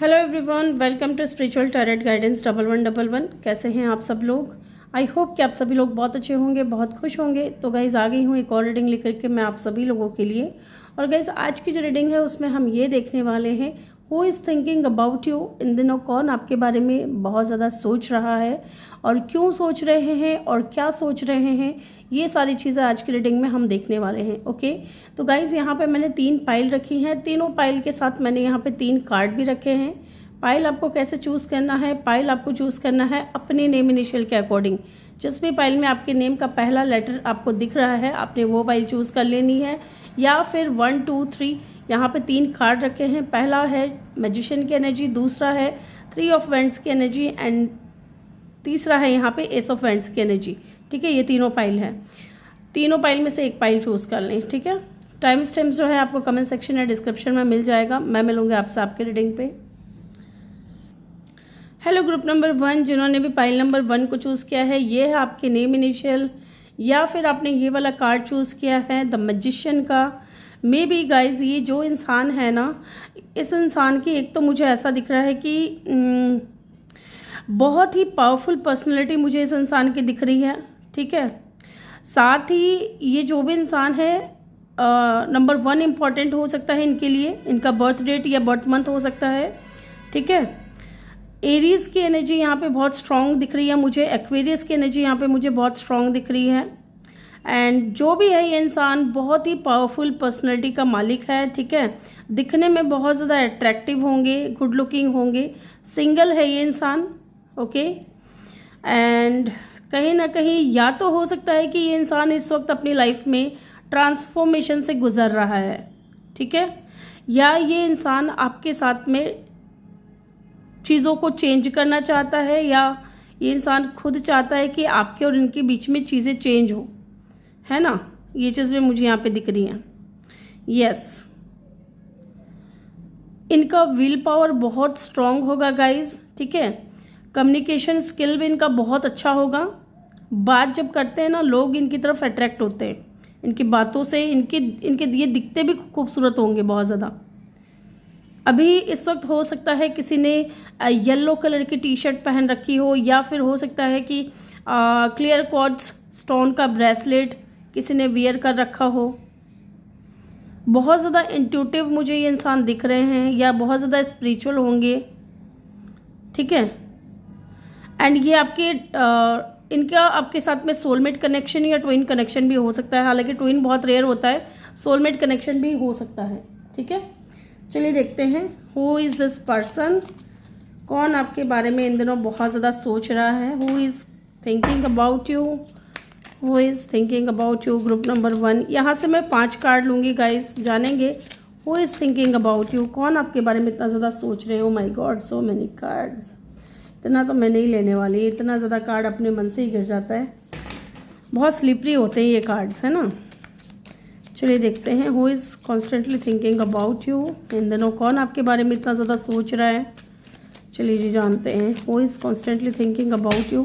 Hello everyone, welcome to spiritual tarot guidance 1111। कैसे हैं आप सब लोग? आई होप कि आप सभी लोग बहुत अच्छे होंगे, बहुत खुश होंगे। तो गाइज़ आ गई हूँ एक और रीडिंग लेकर के मैं आप सभी लोगों के लिए। और गाइज़ आज की जो रीडिंग है उसमें हम ये देखने वाले हैं who is thinking about you. इन दिनों कौन आपके बारे में बहुत ज़्यादा सोच रहा है और क्यों सोच रहे हैं और क्या सोच रहे हैं, ये सारी चीज़ें आज की रीडिंग में हम देखने वाले हैं। ओके, तो गाइज़ यहाँ पे मैंने 3 पाइल रखी हैं। तीनों पाइल के साथ मैंने यहाँ पे 3 कार्ड भी रखे हैं। पाइल आपको कैसे चूज़ करना है? पाइल आपको चूज़ करना है अपने नेम इनिशियल के अकॉर्डिंग। जिस भी पाइल में आपके नेम का पहला लेटर आपको दिख रहा है आपने वो पाइल चूज़ कर लेनी है। या फिर 1 2 3 यहाँ पे 3 कार्ड रखे हैं। पहला है मैजिशियन की एनर्जी, दूसरा है 3 ऑफ वेंड्स की एनर्जी एंड तीसरा है यहाँ पे एस ऑफ वेंड्स की एनर्जी। ठीक है, ये तीनों पाइल है। तीनों पाइल में से एक पाइल चूज़ कर लें। ठीक है, टाइम स्टैम्प्स जो है आपको कमेंट सेक्शन या डिस्क्रिप्शन में मिल जाएगा। मैं मिलूंगी आपसे आपके रीडिंग पे। हेलो ग्रुप नंबर 1, जिन्होंने भी पाइल नंबर 1 को चूज़ किया है, ये है आपके नेम इनिशियल। या फिर आपने ये वाला कार्ड चूज़ किया है द मैजिशियन का। मे बी गाइज ये जो इंसान है ना, इस इंसान की एक तो मुझे ऐसा दिख रहा है कि बहुत ही पावरफुल पर्सनैलिटी मुझे इस इंसान की दिख रही है। ठीक है, साथ ही ये जो भी इंसान है नंबर 1 इम्पॉर्टेंट हो सकता है इनके लिए। इनका बर्थ डेट या बर्थ मंथ हो सकता है। ठीक है, एरीज की एनर्जी यहाँ पे बहुत स्ट्रॉन्ग दिख रही है मुझे। एक्वेरियस की एनर्जी यहाँ पे मुझे बहुत स्ट्रॉन्ग दिख रही है। एंड जो भी है ये इंसान बहुत ही पावरफुल पर्सनैलिटी का मालिक है। ठीक है, दिखने में बहुत ज़्यादा अट्रैक्टिव होंगे, गुड लुकिंग होंगे। सिंगल है ये इंसान। ओके, एंड कहीं ना कहीं या तो हो सकता है कि ये इंसान इस वक्त अपनी लाइफ में ट्रांसफॉर्मेशन से गुजर रहा है। ठीक है, या ये इंसान आपके साथ में चीज़ों को चेंज करना चाहता है, या ये इंसान खुद चाहता है कि आपके और इनके बीच में चीज़ें चेंज हो, है ना। ये चीज़ भी मुझे यहाँ पे दिख रही है। यस, इनका विल पावर बहुत स्ट्रांग होगा गाइज। ठीक है, कम्युनिकेशन स्किल भी इनका बहुत अच्छा होगा। बात जब करते हैं ना, लोग इनकी तरफ अट्रैक्ट होते हैं इनकी बातों से। इनके ये दिखते भी खूबसूरत होंगे बहुत ज़्यादा। अभी इस वक्त हो सकता है किसी ने येलो कलर की टी शर्ट पहन रखी हो, या फिर हो सकता है कि क्लियर क्वार्ट्ज स्टोन का ब्रेसलेट किसी ने वियर कर रखा हो। बहुत ज़्यादा इंट्यूटिव मुझे ये इंसान दिख रहे हैं, या बहुत ज़्यादा स्पिरिचुअल होंगे। ठीक है, एंड ये इनका आपके साथ में सोलमेट कनेक्शन या ट्विन कनेक्शन भी हो सकता है। हालांकि ट्विन बहुत रेयर होता है, सोलमेट कनेक्शन भी हो सकता है। ठीक है, चलिए देखते हैं हु इज़ दिस पर्सन। कौन आपके बारे में इन दिनों बहुत ज़्यादा सोच रहा है? Who is thinking about you? Who is thinking about you? Group number 1। यहाँ से मैं 5 कार्ड लूँगी गाइस, जानेंगे who is thinking about you. कौन आपके बारे में इतना ज़्यादा सोच रहे हो? माई गॉड, सो मैनी कार्ड्स। इतना तो मैं नहीं लेने वाली, इतना ज़्यादा कार्ड अपने मन से ही गिर जाता है। बहुत स्लिपरी होते हैं ये कार्ड्स, है ना। चलिए देखते हैं who is constantly thinking about you. इन दिनों कौन आपके बारे में इतना ज़्यादा सोच रहा है? चलिए जी जानते हैं who is constantly thinking about you.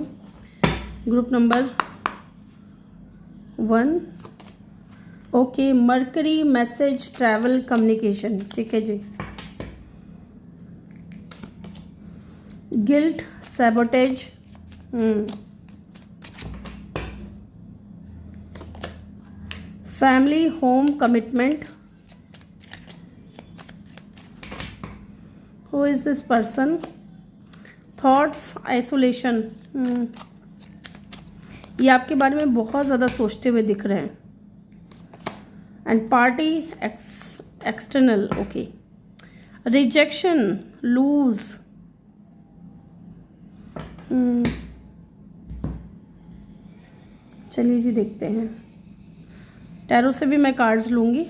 Group number 1। Okay, mercury, message, travel, communication. ठीक है जी। Guilt, sabotage, family, home, commitment. Who is this person? Thoughts, isolation. ये आपके बारे में बहुत ज़्यादा सोचते हुए दिख रहे हैं। And party, external. Okay, rejection, lose. चलिए जी देखते हैं। टैरो से भी मैं कार्ड्स लूँगी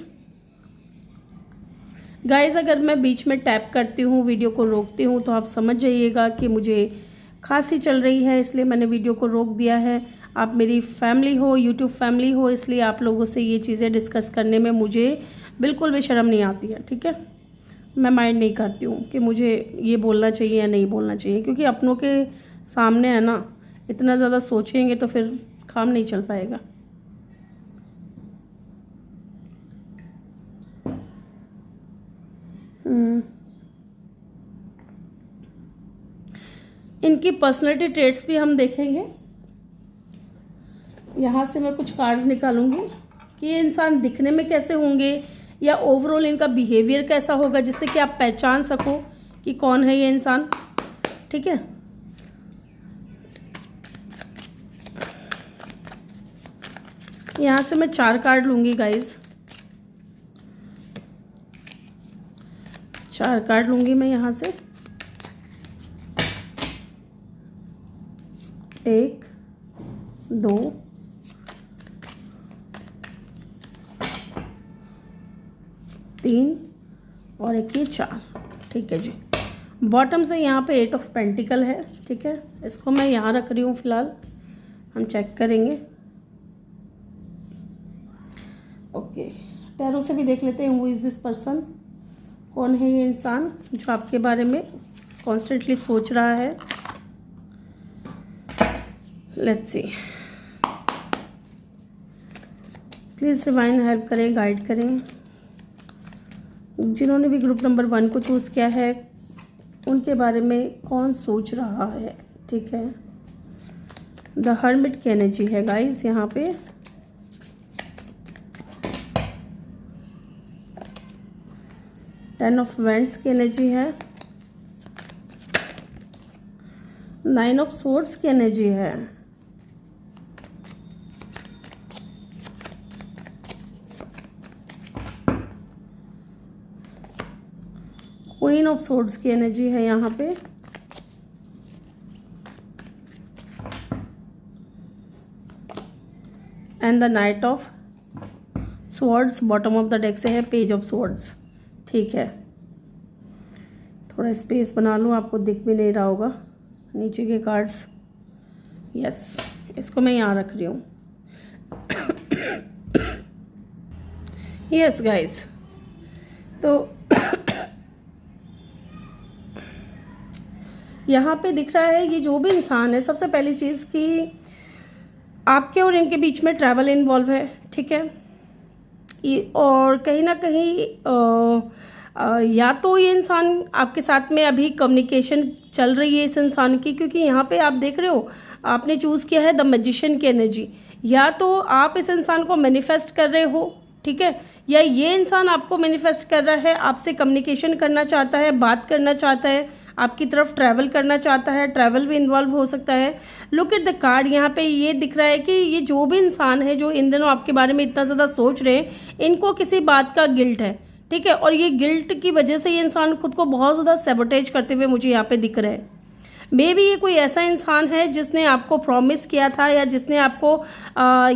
गाइस। अगर मैं बीच में टैप करती हूँ, वीडियो को रोकती हूँ, तो आप समझ जाइएगा कि मुझे खांसी चल रही है, इसलिए मैंने वीडियो को रोक दिया है। आप मेरी फैमिली हो, यूट्यूब फैमिली हो, इसलिए आप लोगों से ये चीज़ें डिस्कस करने में मुझे बिल्कुल भी शर्म नहीं आती है। ठीक है, मैं माइंड नहीं करती हूँ कि मुझे ये बोलना चाहिए या नहीं बोलना चाहिए, क्योंकि अपनों के सामने है ना, इतना ज़्यादा सोचेंगे तो फिर काम नहीं चल पाएगा। इनकी पर्सनैलिटी ट्रेट्स भी हम देखेंगे। यहाँ से मैं कुछ कार्ड्स निकालूंगी कि ये इंसान दिखने में कैसे होंगे या ओवरऑल इनका बिहेवियर कैसा होगा, जिससे कि आप पहचान सको कि कौन है ये इंसान। ठीक है, यहाँ से मैं 4 कार्ड लूंगी गाइज, 4 कार्ड लूंगी मैं यहाँ से। 1 2 3 और एक ये 4। ठीक है जी। बॉटम से यहाँ पे 8 ऑफ पेंटिकल है। ठीक है, इसको मैं यहाँ रख रही हूँ फिलहाल, हम चेक करेंगे। ओके, टैरो से भी देख लेते हैं हु इज़ दिस पर्सन, कौन है ये इंसान जो आपके बारे में कॉन्स्टेंटली सोच रहा है। Let's see, please divine help करें, गाइड करें। जिन्होंने भी ग्रुप नंबर 1 को चूज़ किया है उनके बारे में कौन सोच रहा है। ठीक है, द हर्मिट की एनर्जी है गाइस यहाँ पे। टेन ऑफ वेंट्स की एनर्जी है। 9 ऑफ सोर्ड्स की एनर्जी है। क्वीन ऑफ सोर्ड्स की एनर्जी है यहाँ पे। And the night of swords bottom of the deck से है पेज ऑफ स्वॉर्ड्स। ठीक है, थोड़ा स्पेस बना लूँ, आपको दिख भी नहीं रहा होगा नीचे के कार्ड्स। यस, इसको मैं यहाँ रख रही हूँ। यस गाइस, तो यहाँ पे दिख रहा है ये जो भी इंसान है, सबसे पहली चीज़ कि आपके और इनके बीच में ट्रैवल इन्वॉल्व है। ठीक है, और कहीं ना कहीं या तो ये इंसान आपके साथ में अभी कम्युनिकेशन चल रही है इस इंसान की, क्योंकि यहाँ पे आप देख रहे हो आपने चूज़ किया है द मैजिशियन की एनर्जी। या तो आप इस इंसान को मैनिफेस्ट कर रहे हो, ठीक है, या ये इंसान आपको मैनिफेस्ट कर रहा है, आपसे कम्युनिकेशन करना चाहता है, बात करना चाहता है, आपकी तरफ ट्रैवल करना चाहता है। ट्रैवल भी इन्वॉल्व हो सकता है। लुक एट द कार्ड, यहाँ पे ये दिख रहा है कि ये जो भी इंसान है जो इन दिनों आपके बारे में इतना ज़्यादा सोच रहे हैं, इनको किसी बात का गिल्ट है। ठीक है, और ये गिल्ट की वजह से ये इंसान खुद को बहुत ज़्यादा सैबोटेज करते हुए मुझे यहाँ पे दिख रहा है। मे बी ये कोई ऐसा इंसान है जिसने आपको प्रॉमिस किया था या जिसने आपको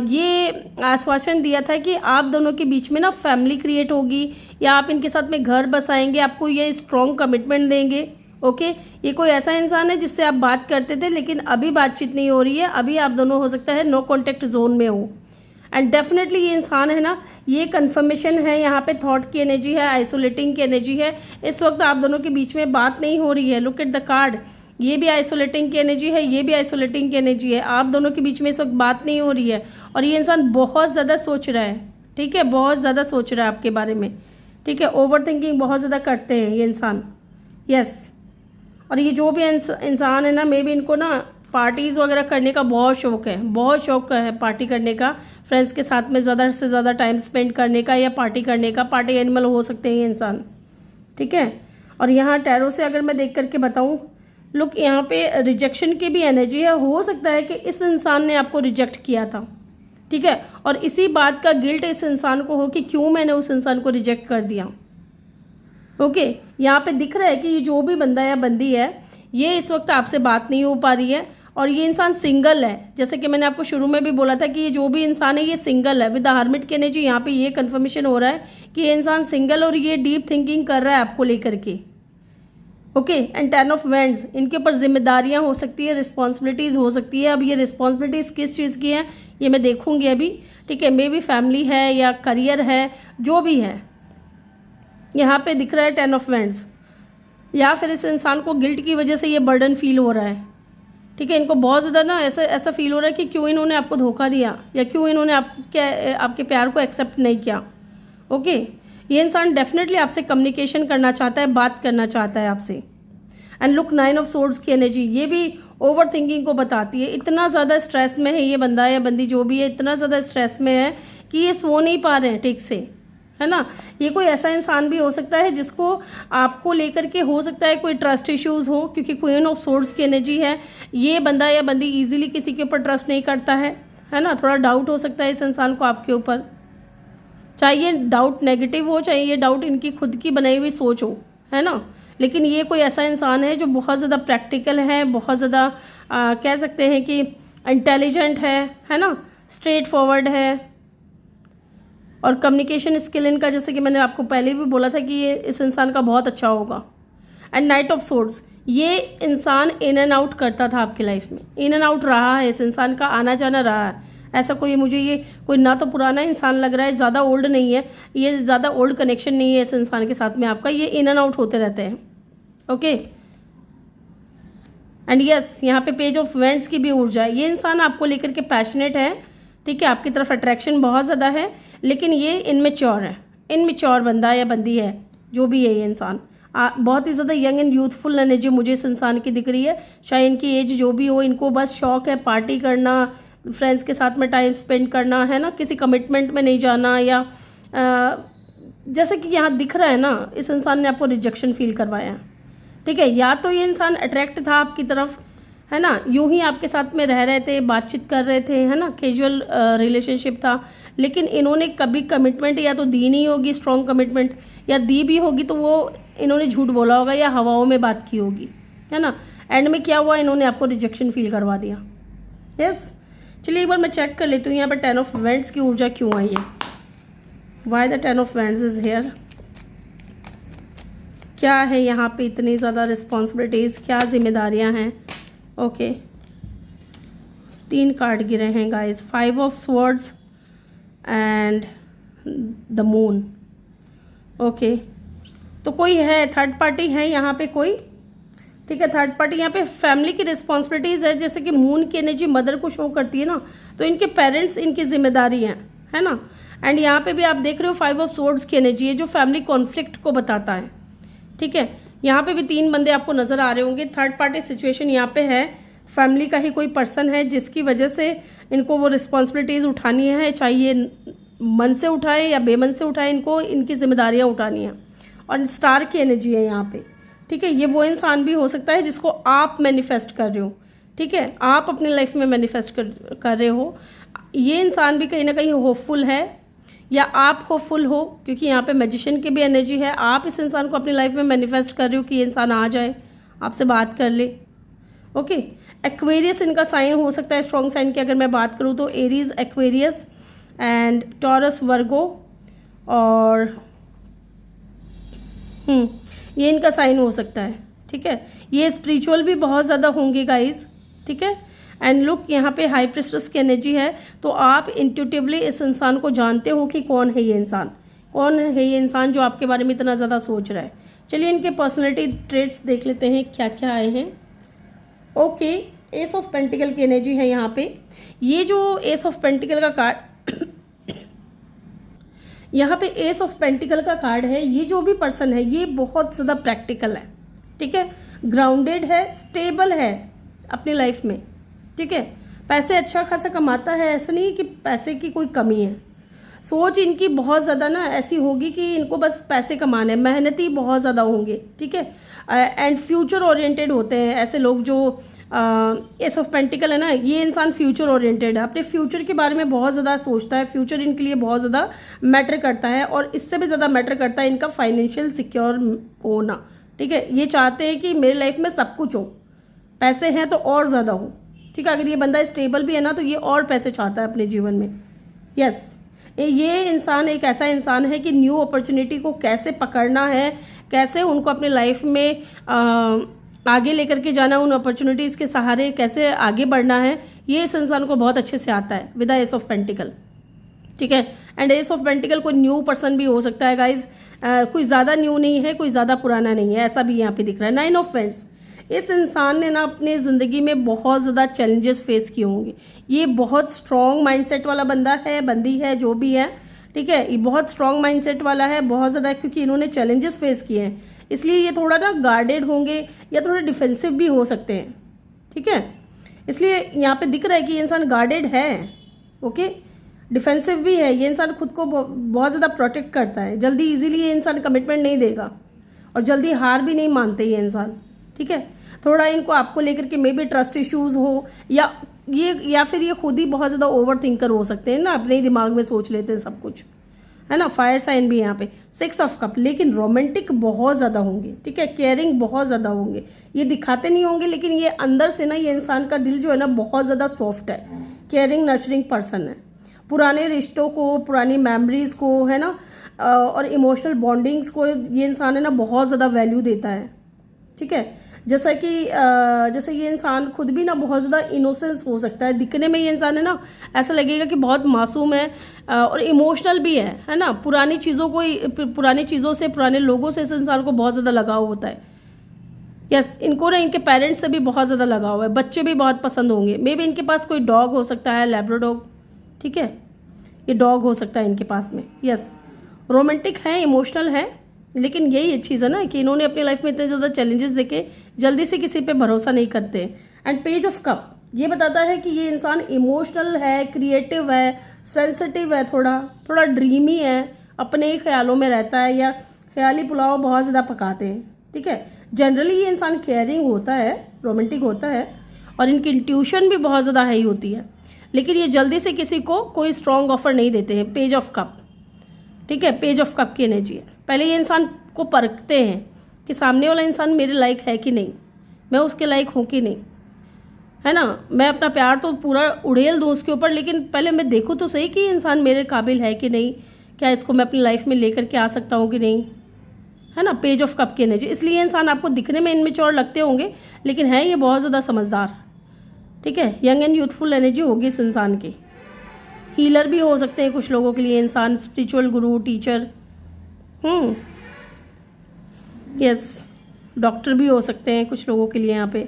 ये आश्वासन दिया था कि आप दोनों के बीच में ना फैमिली क्रिएट होगी या आप इनके साथ में घर बसाएंगे, आपको ये स्ट्रॉन्ग कमिटमेंट देंगे। ओके, ये कोई ऐसा इंसान है जिससे आप बात करते थे लेकिन अभी बातचीत नहीं हो रही है, अभी आप दोनों हो सकता है नो कॉन्टेक्ट जोन में हो। एंड डेफिनेटली ये इंसान है ना, ये कन्फर्मेशन है, यहाँ पे थॉट की एनर्जी है, आइसोलेटिंग की एनर्जी है। इस वक्त आप दोनों के बीच में बात नहीं हो रही है। लुक एट द कार्ड, ये भी आइसोलेटिंग की एनर्जी है, ये भी आइसोलेटिंग की एनर्जी है। आप दोनों के बीच में इस वक्त बात नहीं हो रही है और ये इंसान बहुत ज़्यादा सोच रहा है। ठीक है, बहुत ज़्यादा सोच रहा है आपके बारे में। ठीक है, ओवर थिंकिंग बहुत ज़्यादा करते हैं ये इंसान। यस, और ये जो भी इंसान है ना, मे बी इनको ना पार्टीज़ वगैरह करने का बहुत शौक है, बहुत शौक है पार्टी करने का, फ्रेंड्स के साथ में ज़्यादा से ज़्यादा टाइम स्पेंड करने का या पार्टी करने का। पार्टी एनिमल हो सकते हैं ये इंसान। ठीक है, और यहाँ टैरो से अगर मैं देख करके बताऊँ, लुक यहाँ पे रिजेक्शन की भी एनर्जी है। हो सकता है कि इस इंसान ने आपको रिजेक्ट किया था। ठीक है, और इसी बात का गिल्ट इस इंसान को हो कि क्यों मैंने उस इंसान को रिजेक्ट कर दिया। ओके, यहाँ पे दिख रहा है कि ये जो भी बंदा या बंदी है, ये इस वक्त आपसे बात नहीं हो पा रही है और ये इंसान सिंगल है। जैसे कि मैंने आपको शुरू में भी बोला था कि ये जो भी इंसान है ये सिंगल है। विद द हर्मिट की एनर्जी यहाँ पे ये कंफर्मेशन हो रहा है कि ये इंसान सिंगल और ये डीप थिंकिंग कर रहा है आपको लेकर के। ओके, एंड 10 ऑफ वेंड्स, इनके ऊपर जिम्मेदारियां हो सकती है, रिस्पॉन्सिबिलिटीज़ हो सकती है। अब ये रिस्पॉन्सिबिलिटीज़ किस चीज़ की है ये मैं देखूंगी अभी। ठीक है, मे बी फैमिली है या करियर है, जो भी है। यहाँ पे दिख रहा है 10 ऑफ वेंड्स, या फिर इस इंसान को गिल्ट की वजह से ये बर्डन फील हो रहा है। ठीक है, इनको बहुत ज़्यादा ना ऐसा फील हो रहा है कि क्यों इन्होंने आपको धोखा दिया या क्यों इन्होंने आपके प्यार को एक्सेप्ट नहीं किया। ओके, ये इंसान डेफिनेटली आपसे कम्युनिकेशन करना चाहता है, बात करना चाहता है आपसे। एंड लुक 9 ऑफ सोर्ड्स की एनर्जी, ये भी ओवर थिंकिंग को बताती है। इतना ज़्यादा स्ट्रेस में है ये बंदा या बंदी जो भी है, इतना ज़्यादा स्ट्रेस में है कि ये सो नहीं पा रहे हैं ठीक से, है ना। ये कोई ऐसा इंसान भी हो सकता है जिसको आपको लेकर के हो सकता है कोई ट्रस्ट इश्यूज हो, क्योंकि क्वीन ऑफ सोर्ड्स की एनर्जी है। ये बंदा या बंदी इजीली किसी के ऊपर ट्रस्ट नहीं करता है ना। थोड़ा डाउट हो सकता है इस इंसान को आपके ऊपर, चाहे ये डाउट नेगेटिव हो, चाहे ये डाउट इनकी खुद की बनाई हुई सोच हो, है ना। लेकिन ये कोई ऐसा इंसान है जो बहुत ज़्यादा प्रैक्टिकल है, बहुत ज़्यादा कह सकते हैं कि इंटेलिजेंट है ना, स्ट्रेट फॉरवर्ड है। और कम्युनिकेशन स्किल इनका, जैसे कि मैंने आपको पहले भी बोला था कि ये इस इंसान का बहुत अच्छा होगा। एंड नाइट ऑफ सोर्ड्स, ये इंसान इन एंड आउट करता था आपकी लाइफ में, इन एंड आउट रहा है, इस इंसान का आना जाना रहा है। ऐसा कोई मुझे ये कोई ना तो पुराना इंसान लग रहा है, ज़्यादा ओल्ड नहीं है, ये ज़्यादा ओल्ड कनेक्शन नहीं है इस इंसान के साथ में आपका, ये इन एंड आउट होते रहते हैं। ओके, एंड यस, यहाँ पे पेज ऑफ वेंट्स की भी ऊर्जा है। ये इंसान आपको लेकर के पैशनेट है, ठीक है, आपकी तरफ अट्रैक्शन बहुत ज़्यादा है, लेकिन ये इनमेच्योर है, इनमेच्योर बंदा या बंदी है जो भी है ये इंसान। बहुत ही ज़्यादा यंग एंड यूथफुल एनर्जी मुझे इस इंसान की दिख रही है। चाहे इनकी एज जो भी हो, इनको बस शौक है पार्टी करना, फ्रेंड्स के साथ में टाइम स्पेंड करना, है ना, किसी कमिटमेंट में नहीं जाना। या जैसे कि यहाँ दिख रहा है ना, इस इंसान ने आपको रिजेक्शन फील करवाया, ठीक है। या तो ये इंसान अट्रैक्ट था आपकी तरफ, है ना, यूं ही आपके साथ में रह रहे थे, बातचीत कर रहे थे, है ना, कैजुअल रिलेशनशिप था, लेकिन इन्होंने कभी कमिटमेंट या तो दी नहीं होगी, स्ट्रॉन्ग कमिटमेंट, या दी भी होगी तो वो इन्होंने झूठ बोला होगा या हवाओं में बात की होगी, है ना। एंड में क्या हुआ, इन्होंने आपको रिजेक्शन फील करवा दिया। यस, चलिए एक बार मैं चेक कर लेती हूँ यहाँ पर 10 ऑफ वेंट्स की ऊर्जा क्यों आई है। Why the 10 of vents is here, क्या है यहाँ पे इतनी ज़्यादा रिस्पॉन्सिबिलिटीज़, क्या जिम्मेदारियाँ हैं। ओके, 3 कार्ड गिरे हैं guys, 5 of swords and the moon. Okay, तो कोई है, थर्ड पार्टी है यहाँ पे कोई, ठीक है। थर्ड पार्टी यहाँ पे फैमिली की रिस्पॉन्सिबिलिटीज़ है, जैसे कि मून की एनर्जी मदर को शो करती है ना, तो इनके पेरेंट्स इनकी जिम्मेदारी हैं, है ना। एंड यहाँ पे भी आप देख रहे हो 5 ऑफ स्वॉर्ड्स की एनर्जी है जो फैमिली कॉन्फ्लिक्ट को बताता है, ठीक है। यहाँ पे भी 3 बंदे आपको नज़र आ रहे होंगे। थर्ड पार्टी सिचुएशन यहाँ पे है, फैमिली का ही कोई पर्सन है जिसकी वजह से इनको वो रिस्पॉन्सिबिलिटीज़ उठानी है, चाहे ये मन से उठाए या बेमन से उठाए, इनको इनकी जिम्मेदारियाँ उठानी हैं। और स्टार की एनर्जी है यहाँ पे, ठीक है। ये वो इंसान भी हो सकता है जिसको आप मैनिफेस्ट कर रहे हो, ठीक है, आप अपनी लाइफ में मैनिफेस्ट कर रहे हो। ये इंसान भी कहीं ना कहीं होपफुल है, या आप होपफुल हो, क्योंकि यहाँ पे मैजिशियन की भी एनर्जी है। आप इस इंसान को अपनी लाइफ में मैनिफेस्ट कर रहे हो कि ये इंसान आ जाए, आपसे बात कर ले। ओके, एक्वेरियस इनका साइन हो सकता है, स्ट्रॉन्ग साइन की अगर मैं बात करूँ तो एरीज, एक्वेरियस एंड टॉरस, वर्गो, और ये इनका साइन हो सकता है, ठीक है। ये स्पिरिचुअल भी बहुत ज़्यादा होंगे गाइज, ठीक है। एंड लुक, यहाँ पे हाई प्रिस्टेस की एनर्जी है, तो आप इंट्यूटिवली इस इंसान को जानते हो कि कौन है ये इंसान, कौन है ये इंसान जो आपके बारे में इतना ज़्यादा सोच रहा है। चलिए इनके पर्सनैलिटी ट्रेट्स देख लेते हैं क्या क्या आए हैं। ओके, एस ऑफ पेंटिकल की एनर्जी है यहाँ पे। ये जो एस ऑफ पेंटिकल का कार्ड यहाँ पे एस ऑफ पेंटिकल का कार्ड है, ये जो भी पर्सन है ये बहुत ज़्यादा प्रैक्टिकल है, ठीक है, ग्राउंडेड है, स्टेबल है अपनी लाइफ में, ठीक है। पैसे अच्छा खासा कमाता है, ऐसा नहीं है कि पैसे की कोई कमी है। सोच इनकी बहुत ज़्यादा ना ऐसी होगी कि इनको बस पैसे कमाने, मेहनती बहुत ज़्यादा होंगे, ठीक है। एंड फ्यूचर ओरिएंटेड होते हैं ऐसे लोग जो एस ऑफ पेंटिकल है ना, ये इंसान फ्यूचर ओरिएंटेड है, अपने फ्यूचर के बारे में बहुत ज़्यादा सोचता है, फ्यूचर इनके लिए बहुत ज़्यादा मैटर करता है। और इससे भी ज़्यादा मैटर करता है इनका फाइनेंशियल सिक्योर होना, ठीक है। ये चाहते हैं कि मेरी लाइफ में सब कुछ हो, पैसे हैं तो और ज़्यादा हो, ठीक है। अगर ये बंदा स्टेबल भी है ना तो ये और पैसे चाहता है अपने जीवन में। यस, ये इंसान एक ऐसा इंसान है कि न्यू अपॉर्चुनिटी को कैसे पकड़ना है, कैसे उनको अपने लाइफ में आगे लेकर के जाना, उन अपॉर्चुनिटीज़ के सहारे कैसे आगे बढ़ना है, ये इस इंसान को बहुत अच्छे से आता है with the S of pentacle, ठीक है। एंड एस ऑफ पेंटिकल कोई न्यू पर्सन भी हो सकता है गाइज, कोई ज़्यादा न्यू नहीं है, कोई ज़्यादा पुराना नहीं है, ऐसा भी यहाँ पे दिख रहा है। 9 ऑफ फ्रेंड्स, इस इंसान ने ना अपनी ज़िंदगी में बहुत ज़्यादा चैलेंजेस फेस किए होंगे। ये बहुत स्ट्रॉन्ग माइंडसेट वाला बंदा है, बंदी है, जो भी है, ठीक है। ये बहुत स्ट्रॉन्ग माइंडसेट वाला है, बहुत ज़्यादा, क्योंकि इन्होंने चैलेंजेस फेस किए हैं। इसलिए ये थोड़ा ना गार्डेड होंगे या थोड़े डिफेंसिव भी हो सकते हैं, ठीक है। इसलिए यहाँ पे दिख रहा है कि ये इंसान गार्डेड है, ओके, डिफेंसिव भी है। ये इंसान खुद को बहुत ज़्यादा प्रोटेक्ट करता है, जल्दी इजीली ये इंसान कमिटमेंट नहीं देगा और जल्दी हार भी नहीं मानते ये इंसान, ठीक है। थोड़ा इनको आपको लेकर के मे बी ट्रस्ट इश्यूज हो, या फिर ये खुद ही बहुत ज़्यादा ओवर थिंकर हो सकते हैं ना, अपने ही दिमाग में सोच लेते हैं सब कुछ, है ना। फायर साइन भी यहाँ पे 6 ऑफ कप, लेकिन रोमांटिक बहुत ज़्यादा होंगे, ठीक है, केयरिंग बहुत ज़्यादा होंगे। ये दिखाते नहीं होंगे लेकिन ये अंदर से ना, ये इंसान का दिल जो है ना बहुत ज़्यादा सॉफ्ट है, केयरिंग नर्चरिंग पर्सन है। पुराने रिश्तों को, पुरानी मेमोरीज को, है ना, और इमोशनल बॉन्डिंग्स को ये इंसान है ना बहुत ज़्यादा वैल्यू देता है, ठीक है। जैसे ये इंसान खुद भी ना बहुत ज़्यादा इनोसेंस हो सकता है, दिखने में ये इंसान है ना ऐसा लगेगा कि बहुत मासूम है और इमोशनल भी है ना। पुरानी चीज़ों से, पुराने लोगों से इस इंसान को बहुत ज़्यादा लगाव होता है। यस, इनको ना इनके पेरेंट्स से भी बहुत ज़्यादा लगाव है, बच्चे भी बहुत पसंद होंगे। मे बी इनके पास कोई डॉग हो सकता है, लैब्राडोग, ठीक है, ये डॉग हो सकता है इनके पास में। यस, रोमांटिक है, इमोशनल है, लेकिन यही चीज़ है ना कि इन्होंने अपनी लाइफ में इतने ज़्यादा चैलेंजेस देखे, जल्दी से किसी पे भरोसा नहीं करते। एंड पेज ऑफ कप ये बताता है कि ये इंसान इमोशनल है, क्रिएटिव है, सेंसिटिव है, थोड़ा ड्रीमी है, अपने ही ख्यालों में रहता है या ख्याली पुलाव बहुत ज़्यादा पकाते हैं, ठीक है। जनरली ये इंसान केयरिंग होता है, रोमांटिक होता है और इनकी इंट्यूशन भी बहुत ज़्यादा हाई होती है, लेकिन ये जल्दी से किसी को कोई स्ट्रॉन्ग ऑफर नहीं देते हैं। पेज ऑफ कप, ठीक है, पेज ऑफ कप की एनर्जी है। पहले ये इंसान को परखते हैं कि सामने वाला इंसान मेरे लायक है कि नहीं, मैं उसके लायक हूँ कि नहीं, है ना। मैं अपना प्यार तो पूरा उड़ेल दूँ उसके ऊपर, लेकिन पहले मैं देखूँ तो सही कि इंसान मेरे काबिल है कि नहीं, क्या इसको मैं अपनी लाइफ में लेकर के आ सकता हूँ कि नहीं, है ना। पेज ऑफ कप की एनर्जी, इसलिए ये इंसान आपको दिखने में इनमेच्योर लगते होंगे लेकिन है ये बहुत ज़्यादा समझदार, ठीक है। यंग एंड यूथफुल एनर्जी होगी इस इंसान की। हीलर भी हो सकते हैं कुछ लोगों के लिए इंसान, स्पिरिचुअल गुरु, टीचर, यस, डॉक्टर भी हो सकते हैं कुछ लोगों के लिए यहाँ पे।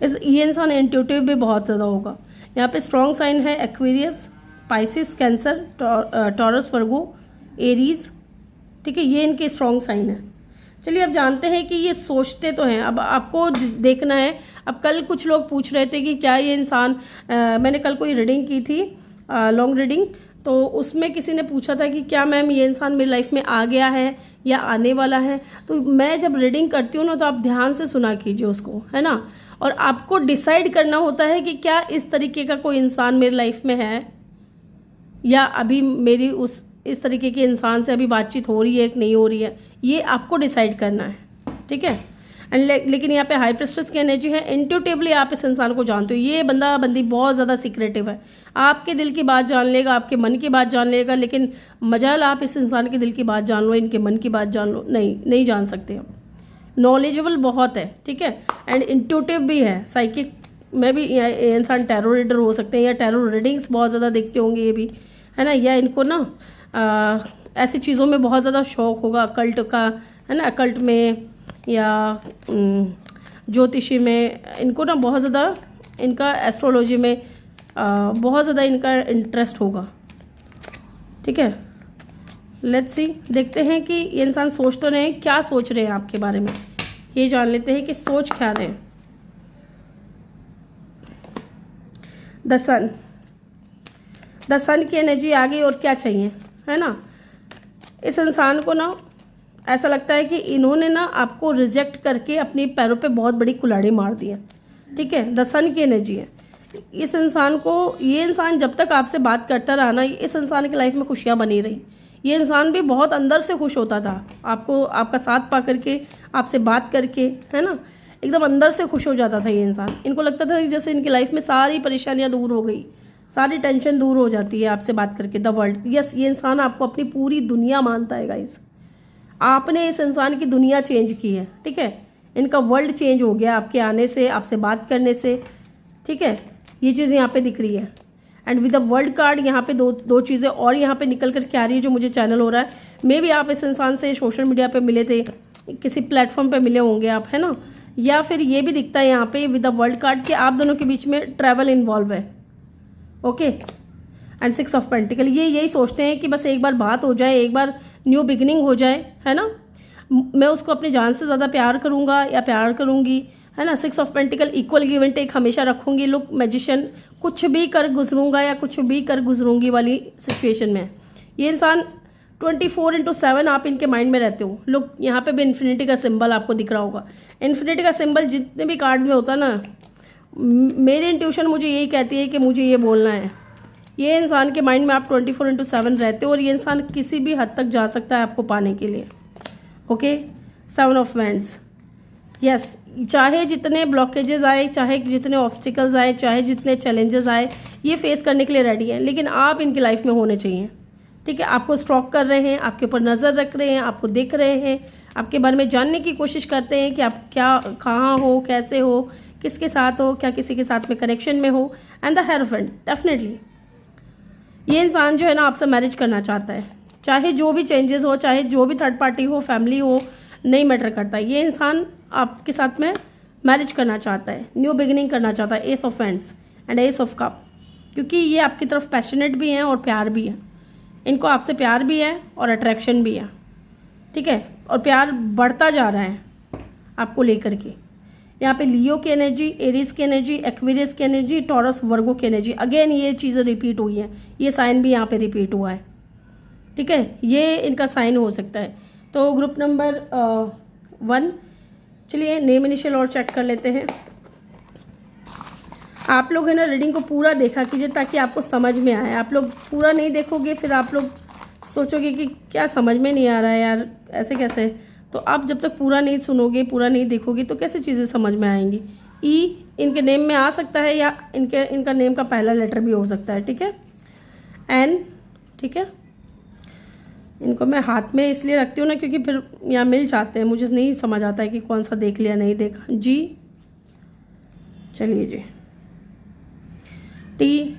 ये इंसान इंट्यूटिव भी बहुत ज़्यादा होगा। यहाँ पे स्ट्रॉन्ग साइन है एक्वेरियस, पाइसिस, कैंसर, टॉरस, वर्गो, एरीज, ठीक है, ये इनके स्ट्रॉन्ग साइन है। चलिए अब जानते हैं कि ये सोचते तो हैं। अब आपको देखना है। अब कल कुछ लोग पूछ रहे थे कि क्या ये इंसान, मैंने कल कोई रीडिंग की थी, लॉन्ग रीडिंग, तो उसमें किसी ने पूछा था कि क्या मैम ये इंसान मेरी लाइफ में आ गया है या आने वाला है। तो मैं जब रीडिंग करती हूँ ना तो आप ध्यान से सुना कीजिए उसको, है ना। और आपको डिसाइड करना होता है कि क्या इस तरीके का कोई इंसान मेरी लाइफ में है या अभी मेरी इस तरीके के इंसान से अभी बातचीत हो रही है कि नहीं हो रही है, ये आपको डिसाइड करना है, ठीक है। लेकिन यहाँ पे हाई प्रेस्टेस की एनर्जी है। इंट्यूटिवली आप इस इंसान को जानते हो, ये बंदा बंदी बहुत ज़्यादा सीक्रेटिव है, आपके दिल की बात जान लेगा, आपके मन की बात जान लेगा, लेकिन मजाल आप इस इंसान के दिल की बात जान लो, इनके मन की बात जान लो, नहीं जान सकते आप। नॉलेजेबल बहुत है, ठीक है, एंड इंट्यूटिव भी है। साइकिक में भी इंसान टैरो रीडर हो सकते हैं या टैरो रीडिंग्स बहुत ज़्यादा देखते होंगे ये भी, है ना। या इनको ना ऐसी चीज़ों में बहुत ज़्यादा शौक होगा, अकल्ट का, है ना, अकल्ट में या ज्योतिषी में इनको ना बहुत ज़्यादा, इनका एस्ट्रोलॉजी में बहुत ज़्यादा इनका इंटरेस्ट होगा, ठीक है। लेट्स सी, देखते हैं कि ये इंसान सोच तो रहे हैं, क्या सोच रहे हैं आपके बारे में, ये जान लेते हैं कि सोच क्या रहे हैं। द सन की एनर्जी आ गई, और क्या चाहिए, है ना। इस इंसान को ना ऐसा लगता है कि इन्होंने ना आपको रिजेक्ट करके अपने पैरों पे बहुत बड़ी कुल्हाड़ी मार दी है, ठीक है। द सन की एनर्जी है। इस इंसान को, ये इंसान जब तक आपसे बात करता रहा ना, इस इंसान की लाइफ में खुशियाँ बनी रही। ये इंसान भी बहुत अंदर से खुश होता था, आपका साथ पा करके, आपसे बात करके, है ना, एकदम अंदर से खुश हो जाता था ये इंसान। इनको लगता था कि जैसे इनकी लाइफ में सारी परेशानियाँ दूर हो गई, सारी टेंशन दूर हो जाती है आपसे बात करके। द वर्ल्ड, यस, ये इंसान आपको अपनी पूरी दुनिया मानता है गाइस। आपने इस इंसान की दुनिया चेंज की है, ठीक है। इनका वर्ल्ड चेंज हो गया आपके आने से, आपसे बात करने से, ठीक है। ये चीज़ यहाँ पे दिख रही है। And with the world card यहाँ पे दो चीज़ें और यहाँ पे निकल कर के आ रही है जो मुझे चैनल हो रहा है। मे भी आप इस इंसान से सोशल मीडिया पे मिले थे, किसी प्लेटफॉर्म पे मिले होंगे आप, है ना। या फिर ये भी दिखता है यहाँ पे विद द वर्ल्ड कार्ड कि आप दोनों के बीच में ट्रैवल इन्वॉल्व है, ओके। एंड 6 ऑफ पेंटिकल, ये यही सोचते हैं कि बस एक बार बात हो जाए, एक बार न्यू बिगिनिंग हो जाए, है ना। मैं उसको अपनी जान से ज़्यादा प्यार करूँगा या प्यार करूँगी, है ना। 6 of pentacle, equal give and take हमेशा रखूँगी। लुक मैजिशियन, कुछ भी कर गुजरूँगा या कुछ भी कर गुजरूँगी वाली सिचुएशन में ये इंसान। 24/7 आप इनके माइंड में रहते हो। लुक यहाँ पे भी इन्फिनिटी का सिंबल आपको दिख रहा होगा। इन्फिनिटी का सिंबल जितने भी कार्ड्स में होता है ना, मेरी इंट्यूशन मुझे यही कहती है कि मुझे ये बोलना है। ये इंसान के माइंड में आप 24/7 रहते हो और ये इंसान किसी भी हद तक जा सकता है आपको पाने के लिए। Okay, 7 of wands, yes. चाहे जितने ब्लॉकेजेस आए, चाहे जितने ऑब्स्टिकल्स आए, चाहे जितने चैलेंजेस आए, ये फेस करने के लिए रेडी है, लेकिन आप इनकी लाइफ में होने चाहिए। ठीक है, आपको स्टॉक कर रहे हैं, आपके ऊपर नज़र रख रहे हैं, आपको देख रहे हैं, आपके बारे में जानने की कोशिश करते हैं कि आप क्या, कहाँ हो, कैसे हो, किसके साथ हो, क्या किसी के साथ में कनेक्शन में हो। एंड द हेरोफेंट, डेफिनेटली ये इंसान जो है ना आपसे मैरिज करना चाहता है। चाहे जो भी चेंजेस हो, चाहे जो भी थर्ड पार्टी हो, फैमिली हो, नहीं मैटर करता। ये इंसान आपके साथ में मैरिज करना चाहता है, न्यू बिगिनिंग करना चाहता है। Ace of wands and S of cup, क्योंकि ये आपकी तरफ पैशनेट भी हैं और प्यार भी है। इनको आपसे प्यार भी है और अट्रैक्शन भी है। ठीक है, और प्यार बढ़ता जा रहा है आपको लेकर के। यहाँ पे लियो की एनर्जी, एरीज की एनर्जी, एक्वेरियस की एनर्जी, टॉरस वर्गो की एनर्जी, अगेन ये चीज़ें रिपीट हुई हैं। ये साइन भी यहाँ पे रिपीट हुआ है। ठीक है, ये इनका साइन हो सकता है। तो ग्रुप नंबर 1, चलिए नेम इनिशियल और चेक कर लेते हैं। आप लोग है ना रीडिंग को पूरा देखा कीजिए ताकि आपको समझ में आए। आप लोग पूरा नहीं देखोगे फिर आप लोग सोचोगे कि क्या समझ में नहीं आ रहा है यार, ऐसे कैसे। तो आप जब तक पूरा नहीं सुनोगे, पूरा नहीं देखोगे तो कैसे चीज़ें समझ में आएंगी। ई इनके नेम में आ सकता है या इनका नेम का पहला लेटर भी हो सकता है। ठीक है, एन, ठीक है। इनको मैं हाथ में इसलिए रखती हूँ ना क्योंकि फिर यहाँ मिल जाते हैं, मुझे नहीं समझ आता है कि कौन सा देख लिया नहीं देखा। जी, चलिए जी। टी,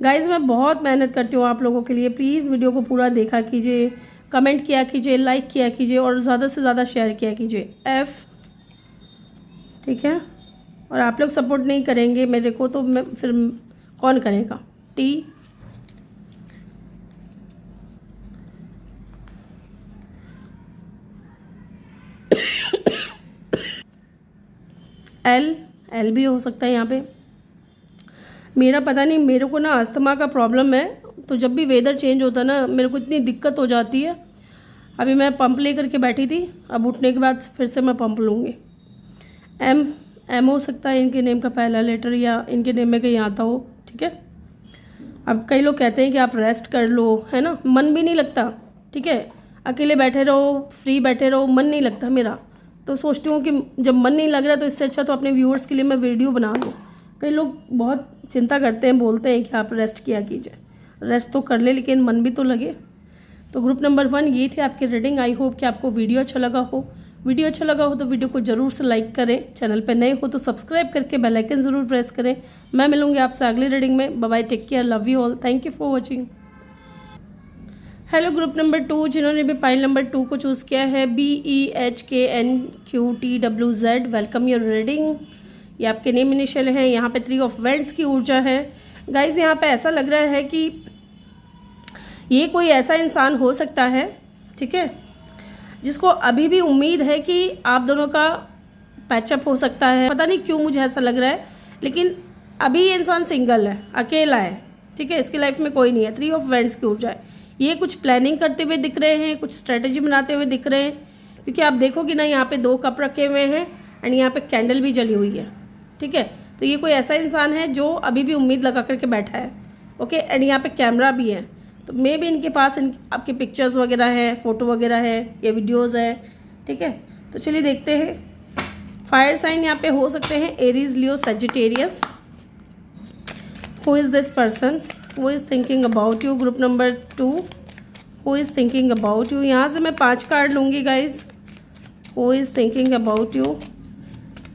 गाइज मैं बहुत मेहनत करती हूँ आप लोगों के लिए। प्लीज़ वीडियो को पूरा देखा कीजिए, कमेंट किया कीजिए, लाइक किया कीजिए और ज़्यादा से ज़्यादा शेयर किया कीजिए। एफ, ठीक है। और आप लोग सपोर्ट नहीं करेंगे मेरे को तो मैं फिर कौन करेगा। टी, एल, एल भी हो सकता है यहाँ पे। मेरा पता नहीं, मेरे को ना अस्थमा का प्रॉब्लम है, तो जब भी वेदर चेंज होता है ना मेरे को इतनी दिक्कत हो जाती है। अभी मैं पंप लेकर के बैठी थी, अब उठने के बाद फिर से मैं पंप लूँगी। एम, एम हो सकता है इनके नेम का पहला लेटर या इनके नेम में कहीं आता हो। ठीक है, अब कई लोग कहते हैं कि आप रेस्ट कर लो, है ना, मन भी नहीं लगता। ठीक है, अकेले बैठे रहो, फ्री बैठे रहो, मन नहीं लगता मेरा। तो सोचती हूँ कि जब मन नहीं लग रहा तो इससे अच्छा तो अपने व्यूअर्स के लिए मैं वीडियो बना लूँ। कई लोग बहुत चिंता करते हैं, बोलते हैं कि आप रेस्ट किया कीजिए। रेस्ट तो कर ले लेकिन मन भी तो लगे। तो ग्रुप नंबर 1 ये थी आपकी रीडिंग। आई होप कि आपको वीडियो अच्छा लगा हो। वीडियो अच्छा लगा हो तो वीडियो को ज़रूर से लाइक करें। चैनल पर नए हो तो सब्सक्राइब करके बेल आइकन ज़रूर प्रेस करें। मैं मिलूंगी आपसे अगली रीडिंग में। Bye bye, take care, love you all, thank you for watching. Hello group number 2, जिन्होंने भी पाइल नंबर 2 को चूज़ किया है, BEHKNQTWZ, वेलकम योर रीडिंग। ये आपके नेम इनिशियल है। यहाँ पे 3 ऑफ वैंड्स की ऊर्जा है। गाइज यहाँ पे ऐसा लग रहा है कि ये कोई ऐसा इंसान हो सकता है, ठीक है, जिसको अभी भी उम्मीद है कि आप दोनों का पैचअप हो सकता है। पता नहीं क्यों मुझे ऐसा लग रहा है, लेकिन अभी ये इंसान सिंगल है, अकेला है। ठीक है, इसकी लाइफ में कोई नहीं है। 3 ऑफ वैंड्स की ऊर्जा है। ये कुछ प्लानिंग करते हुए दिख रहे हैं, कुछ स्ट्रेटेजी बनाते हुए दिख रहे हैं, क्योंकि आप देखोगे ना यहाँ पे 2 कप रखे हुए हैं एंड यहाँ पे कैंडल भी जली हुई है। ठीक है, तो ये कोई ऐसा इंसान है जो अभी भी उम्मीद लगा करके बैठा है। ओके, एंड यहाँ पे कैमरा भी है, तो मे भी इनके पास आपके पिक्चर्स वगैरह है, फोटो वगैरह है या वीडियोज़ है। ठीक है, तो चलिए देखते हैं। फायर साइन यहाँ पे हो सकते हैं Aries, Leo, Sagittarius. Who is this person who is thinking about you. Group number 2, who is thinking about you. यहाँ से मैं 5 कार्ड लूँगी guys. Who is thinking about you,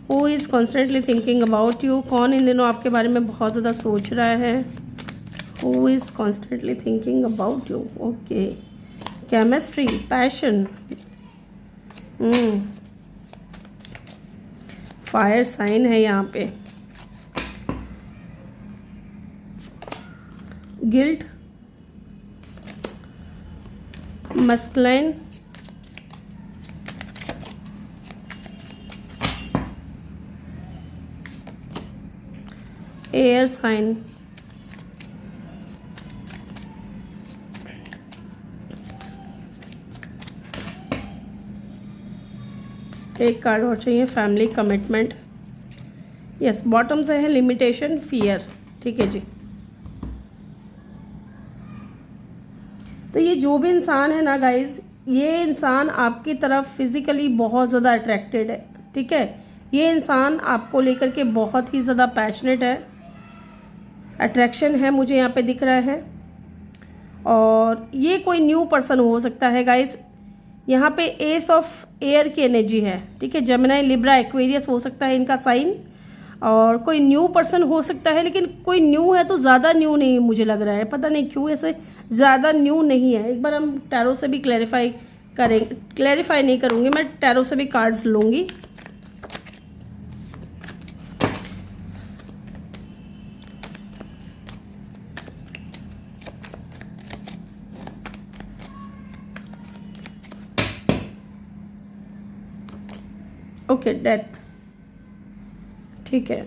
who is constantly thinking about you. कौन इन दिनों आपके बारे में बहुत ज़्यादा सोच रहा है। Who is constantly thinking about you. Okay, chemistry, passion, fire sign है यहाँ पे। गिल्ट, मस्कुलाइन, एयर साइन, एक कार्ड और चाहिए, फैमिली कमिटमेंट। यस, बॉटम से है लिमिटेशन, फियर। ठीक है जी। तो ये जो भी इंसान है ना गाइज, ये इंसान आपकी तरफ फिजिकली बहुत ज़्यादा अट्रैक्टेड है। ठीक है, ये इंसान आपको लेकर के बहुत ही ज़्यादा पैशनेट है, अट्रैक्शन है मुझे यहाँ पे दिख रहा है। और ये कोई न्यू पर्सन हो सकता है गाइज। यहाँ पे एस ऑफ एयर की एनर्जी है। ठीक है, जेमिनी, लिब्रा, एक्वेरियस हो सकता है इनका साइन, और कोई न्यू पर्सन हो सकता है, लेकिन कोई न्यू है तो ज़्यादा न्यू नहीं मुझे लग रहा है, पता नहीं क्यों ऐसे ज़्यादा न्यू नहीं है। एक बार हम टैरो से भी क्लैरिफाई करेंगे, क्लैरिफाई नहीं करूँगी मैं, टैरो से भी कार्ड्स लूँगी। Okay, death. ठीक है,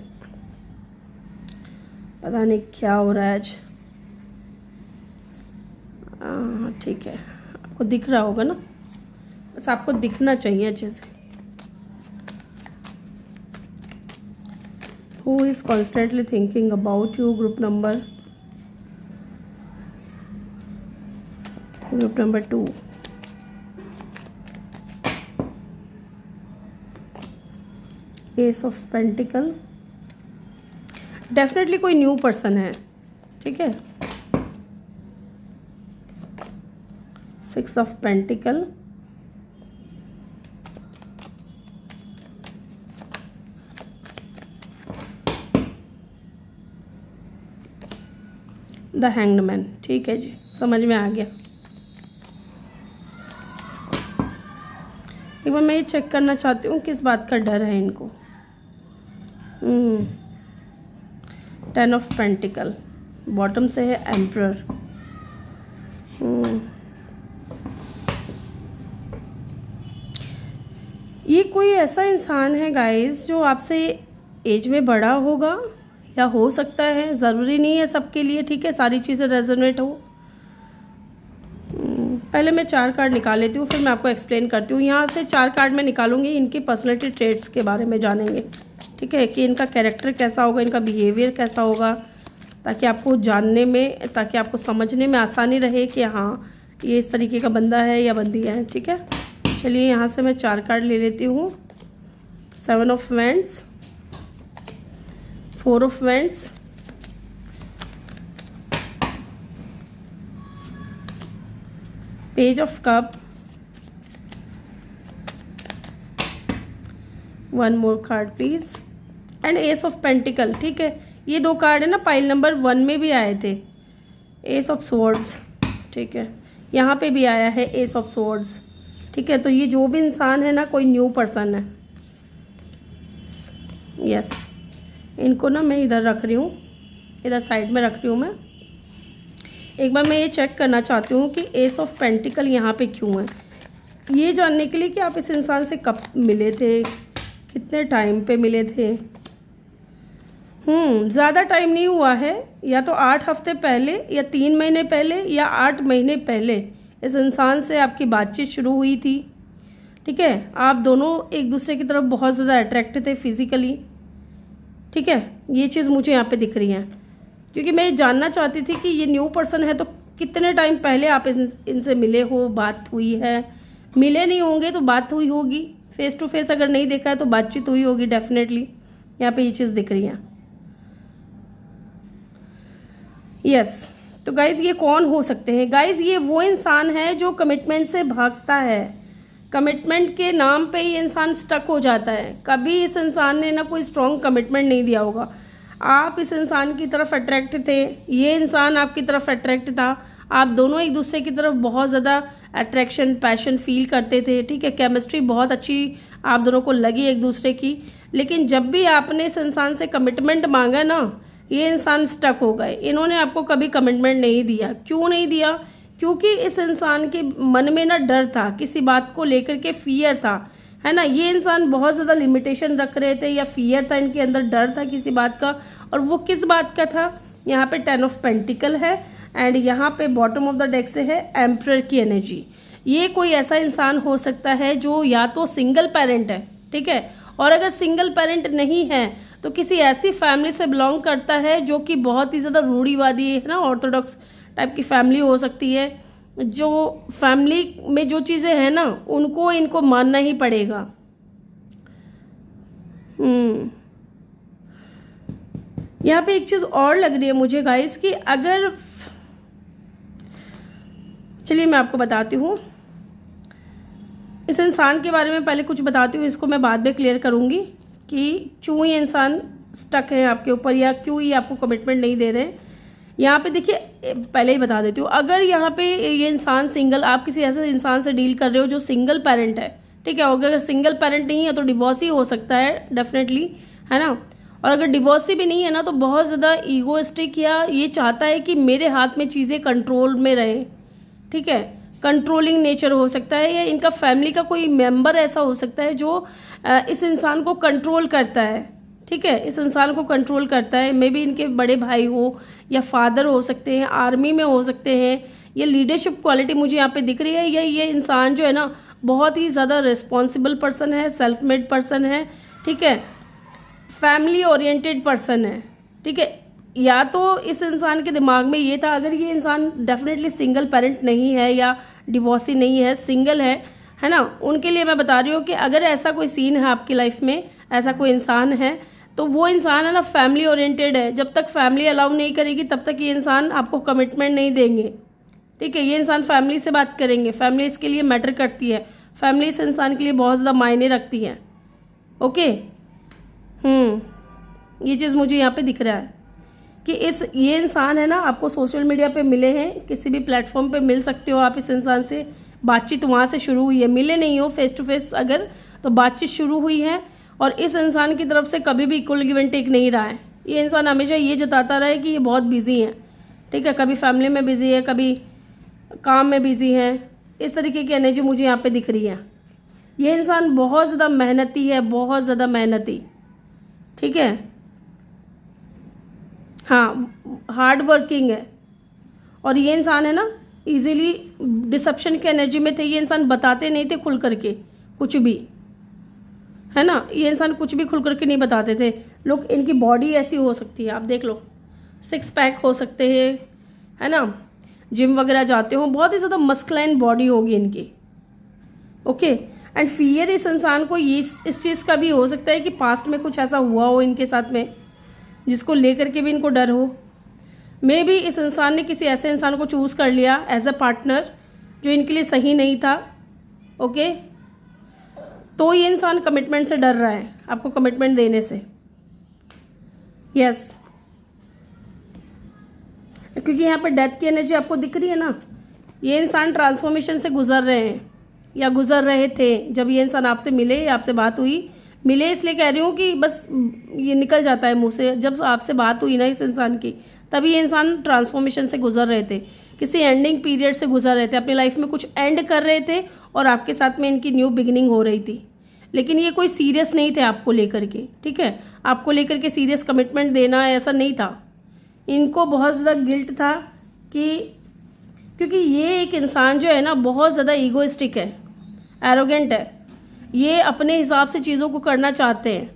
पता नहीं क्या हो रहा है आज। ठीक है, आपको दिख रहा होगा ना, बस आपको दिखना चाहिए अच्छे से। Who is constantly thinking about you? Group number 2, S of pentacle. Definitely कोई न्यू पर्सन है। ठीक है, 6 of pentacle, the hanged man. ठीक है जी, समझ में आ गया। एक बार मैं ये चेक करना चाहती हूँ किस बात का डर है इनको। 10 ऑफ पेंटिकल, बॉटम से है एम्परर। ये कोई ऐसा इंसान है गाइस जो आपसे एज में बड़ा होगा, या हो सकता है, ज़रूरी नहीं है सबके लिए। ठीक है, सारी चीज़ें रेजोनेट हो। पहले मैं 4 कार्ड निकाल लेती हूँ, फिर मैं आपको एक्सप्लेन करती हूँ। यहाँ से 4 कार्ड मैं निकालूंगी, इनकी पर्सनैलिटी ट्रेट्स के बारे में जानेंगे। ठीक है, कि इनका कैरेक्टर कैसा होगा, इनका बिहेवियर कैसा होगा, ताकि आपको जानने में, ताकि आपको समझने में आसानी रहे कि हाँ ये इस तरीके का बंदा है या बंदी है। ठीक है, चलिए यहाँ से मैं 4 कार्ड ले लेती हूँ। 7 of wands, 4 of wands, page of cup, 1 more card please, and S of pentacle. ठीक है, ये 2 कार्ड है ना, पाइल नंबर 1 में भी आए थे, एस ऑफ स्वॉर्ड्स। ठीक है, यहाँ पे भी आया है एस ऑफ स्वॉर्ड्स। ठीक है, तो ये जो भी इंसान है ना, कोई न्यू पर्सन है। यस, इनको ना मैं इधर रख रही हूँ, इधर साइड में रख रही हूँ मैं। एक बार मैं ये चेक करना चाहती हूँ कि एस ऑफ पेंटिकल यहाँ पे क्यों है, ये जानने के लिए कि आप इस इंसान से कब मिले थे, कितने टाइम पे मिले थे। ज़्यादा टाइम नहीं हुआ है, या तो 8 हफ्ते पहले, या 3 महीने पहले, या 8 महीने पहले इस इंसान से आपकी बातचीत शुरू हुई थी। ठीक है, आप दोनों एक दूसरे की तरफ बहुत ज़्यादा अट्रैक्ट थे फिज़िकली। ठीक है, ये चीज़ मुझे यहाँ पे दिख रही है, क्योंकि मैं ये जानना चाहती थी कि ये न्यू पर्सन है तो कितने टाइम पहले आप इनसे मिले हो, बात हुई है। मिले नहीं होंगे तो बात हुई होगी, फेस टू फेस अगर नहीं देखा है तो बातचीत हुई होगी डेफिनेटली। यहाँ पे ये चीज़ दिख रही है। यस, तो गाइज ये कौन हो सकते हैं? गाइज ये वो इंसान है जो कमिटमेंट से भागता है, कमिटमेंट के नाम पे ही इंसान स्टक हो जाता है। कभी इस इंसान ने ना कोई स्ट्रॉन्ग कमिटमेंट नहीं दिया होगा। आप इस इंसान की तरफ अट्रैक्ट थे, ये इंसान आपकी तरफ अट्रैक्ट था, आप दोनों एक दूसरे की तरफ बहुत ज़्यादा अट्रैक्शन, पैशन फील करते थे। ठीक है, केमिस्ट्री बहुत अच्छी आप दोनों को लगी एक दूसरे की। लेकिन जब भी आपने इस इंसान से कमिटमेंट मांगा ना, ये इंसान स्टक हो गए। इन्होंने आपको कभी कमिटमेंट नहीं दिया। क्यों नहीं दिया? क्योंकि इस इंसान के मन में ना डर था, किसी बात को लेकर के फियर था, है ना। ये इंसान बहुत ज़्यादा लिमिटेशन रख रहे थे या फियर था इनके अंदर, डर था किसी बात का, और वो किस बात का था। यहाँ पे 10 ऑफ पेंटिकल है एंड यहाँ पे बॉटम ऑफ द डेक से है एम्परर की एनर्जी। ये कोई ऐसा इंसान हो सकता है जो या तो सिंगल पेरेंट है, ठीक है, और अगर सिंगल पेरेंट नहीं है तो किसी ऐसी फैमिली से बिलोंग करता है जो कि बहुत ही ज़्यादा रूढ़िवादी है ना, ऑर्थोडॉक्स टाइप की फैमिली हो सकती है, जो फैमिली में जो चीज़ें हैं ना उनको इनको मानना ही पड़ेगा। यहाँ पे एक चीज़ और लग रही है मुझे गाइस कि अगर, चलिए मैं आपको बताती हूँ इस इंसान के बारे में, पहले कुछ बताती हूँ, इसको मैं बाद में क्लियर करूँगी कि क्यों ये इंसान स्टक है आपके ऊपर या क्यों ये आपको कमिटमेंट नहीं दे रहे हैं। यहाँ पे देखिए, पहले ही बता देती हूँ, अगर यहाँ पे ये इंसान सिंगल, आप किसी ऐसे इंसान से डील कर रहे हो जो सिंगल पेरेंट है, ठीक है, अगर सिंगल पेरेंट नहीं है तो डिवोर्स ही हो सकता है डेफिनेटली, है ना। और अगर डिवोर्सी भी नहीं है ना तो बहुत ज़्यादा ईगोइस्टिक या ये चाहता है कि मेरे हाथ में चीज़ें कंट्रोल में रहे, ठीक है, कंट्रोलिंग नेचर हो सकता है, या इनका फैमिली का कोई मेंबर ऐसा हो सकता है जो इस इंसान को कंट्रोल करता है, ठीक है, इस इंसान को कंट्रोल करता है। मे बी इनके बड़े भाई हो या फादर हो सकते हैं, आर्मी में हो सकते हैं, ये लीडरशिप क्वालिटी मुझे यहाँ पे दिख रही है। या ये इंसान जो है ना बहुत ही ज़्यादा रिस्पॉन्सिबल पर्सन है, सेल्फ मेड पर्सन है, ठीक है, फैमिली ओरिएंटेड पर्सन है, ठीक है। या तो इस इंसान के दिमाग में ये था, अगर ये इंसान डेफिनेटली सिंगल पेरेंट नहीं है या डिवोर्सी नहीं है, सिंगल है ना, उनके लिए मैं बता रही हूँ कि अगर ऐसा कोई सीन है आपकी लाइफ में, ऐसा कोई इंसान है, तो वो इंसान है ना फैमिली ओरिएंटेड है। जब तक फैमिली अलाउ नहीं करेगी तब तक ये इंसान आपको कमिटमेंट नहीं देंगे, ठीक है। ये इंसान फैमिली से बात करेंगे, फैमिली इसके लिए मैटर करती है, फैमिली इस इंसान के लिए बहुत ज़्यादा मायने रखती है। ओके, ये चीज़ मुझे यहाँ पे दिख रहा है कि ये इंसान है ना, आपको सोशल मीडिया पे मिले हैं, किसी भी प्लेटफॉर्म पे मिल सकते हो आप इस इंसान से, बातचीत वहाँ से शुरू हुई है, मिले नहीं हो फेस टू फेस अगर, तो बातचीत शुरू हुई है, और इस इंसान की तरफ से कभी भी इक्वल गिव एंड टेक नहीं रहा है। ये इंसान हमेशा ये जताता रहा है कि ये बहुत बिजी है, ठीक है, कभी फैमिली में बिजी है, कभी काम में बिजी है, इस तरीके की एनर्जी मुझे यहाँ पे दिख रही है। ये इंसान बहुत ज़्यादा मेहनती है, बहुत ज़्यादा मेहनती, ठीक है, हाँ, हार्ड वर्किंग है। और ये इंसान है ना इजीली डिसेप्शन की एनर्जी में थे, ये इंसान बताते नहीं थे खुल करके कुछ भी, है ना, ये इंसान कुछ भी खुल करके नहीं बताते थे। लोग, इनकी बॉडी ऐसी हो सकती है, आप देख लो, 6 पैक हो सकते हैं, है ना, जिम वगैरह जाते हो, बहुत ही ज़्यादा मस्कुलाइन बॉडी होगी इनकी। ओके, एंड फियर इस इंसान को ये इस चीज़ का भी हो सकता है कि पास्ट में कुछ ऐसा हुआ हो इनके साथ में जिसको लेकर के भी इनको डर हो। मे बी इस इंसान ने किसी ऐसे इंसान को चूज़ कर लिया एज अ पार्टनर जो इनके लिए सही नहीं था। ओके, तो ये इंसान कमिटमेंट से डर रहा है, आपको कमिटमेंट देने से। यस, क्योंकि यहाँ पर डेथ की एनर्जी आपको दिख रही है ना, ये इंसान ट्रांसफॉर्मेशन से गुजर रहे हैं या गुजर रहे थे। जब ये इंसान आपसे मिले, आपसे बात हुई, मिले इसलिए कह रही हूँ कि बस ये निकल जाता है मुंह से, जब आपसे बात हुई ना इस इंसान की, तभी ये इंसान ट्रांसफॉर्मेशन से गुजर रहे थे, किसी एंडिंग पीरियड से गुजर रहे थे, अपनी लाइफ में कुछ एंड कर रहे थे और आपके साथ में इनकी न्यू बिगिनिंग हो रही थी। लेकिन ये कोई सीरियस नहीं थे आपको लेकर के, ठीक है, आपको लेकर के सीरियस कमिटमेंट देना ऐसा नहीं था। इनको बहुत ज़्यादा गिल्ट था कि, क्योंकि ये एक इंसान जो है ना बहुत ज़्यादा ईगोइस्टिक है, एरोगेंट है, ये अपने हिसाब से चीज़ों को करना चाहते हैं,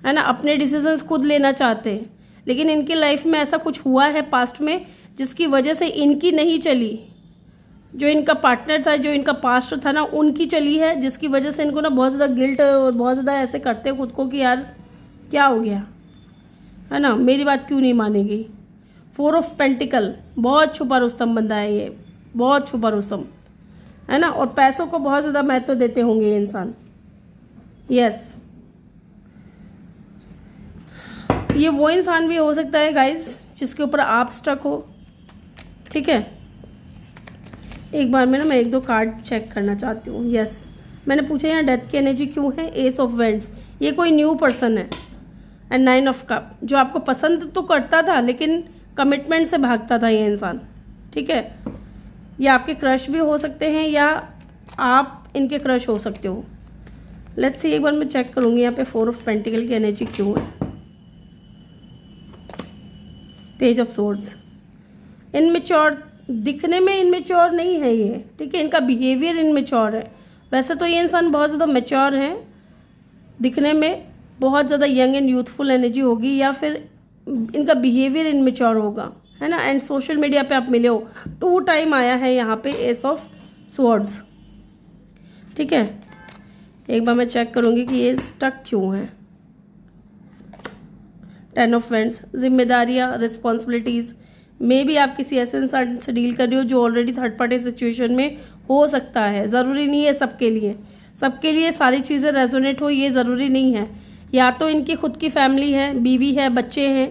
है ना, अपने डिसीजंस खुद लेना चाहते हैं। लेकिन इनकी लाइफ में ऐसा कुछ हुआ है पास्ट में जिसकी वजह से इनकी नहीं चली, जो इनका पार्टनर था, जो इनका पास्ट था ना, उनकी चली है, जिसकी वजह से इनको ना बहुत ज़्यादा गिल्ट और बहुत ज़्यादा ऐसे करते हैं खुद को कि यार क्या हो गया, है ना, मेरी बात क्यों नहीं मानेगी। 4 ऑफ पेंटिकल, बहुत छुपा रुस्तम बंदा है ये, बहुत छुपा रुस्तम, है ना, और पैसों को बहुत ज़्यादा महत्व देते होंगे ये इंसान। यस, ये वो इंसान भी हो सकता है गाइस जिसके ऊपर आप स्टक हो, ठीक है। एक बार मैं 1-2 कार्ड चेक करना चाहती हूँ। यस, मैंने पूछा यहाँ डेथ की एनर्जी क्यों है। एस ऑफ वेंट्स, ये कोई न्यू पर्सन है। एंड 9 ऑफ कप, जो आपको पसंद तो करता था लेकिन कमिटमेंट से भागता था ये इंसान, ठीक है। ये आपके क्रश भी हो सकते हैं या आप इनके क्रश हो सकते हो। लेट्स सी, एक बार मैं चेक करूँगी यहाँ पे 4 ऑफ पेंटिकल की एनर्जी क्यों है। पेज ऑफ सोर्ड्स, इनमेच्योर, दिखने में इनमेच्योर नहीं है ये, ठीक है, इनका बिहेवियर इनमेच्योर है। वैसे तो ये इंसान बहुत ज़्यादा मैच्योर है, दिखने में बहुत ज़्यादा यंग एंड यूथफुल एनर्जी होगी, या फिर इनका बिहेवियर इनमेच्योर होगा, है ना। एंड सोशल मीडिया पे आप मिले हो, 2 टाइम आया है यहाँ पे एस ऑफ स्वॉर्ड्स, ठीक है। एक बार मैं चेक करूँगी कि ये स्टक क्यों है। 10 ऑफ वैंड्स, जिम्मेदारियाँ, रिस्पॉन्सिबिलिटीज़, मे भी आप किसी ऐसे इंसान से डील कर रहे हो जो ऑलरेडी थर्ड पार्टी सिचुएशन में हो सकता है। ज़रूरी नहीं है सबके लिए सारी चीज़ें रेजोनेट हो, ये ज़रूरी नहीं है। या तो इनकी खुद की फैमिली है, बीवी है, बच्चे हैं,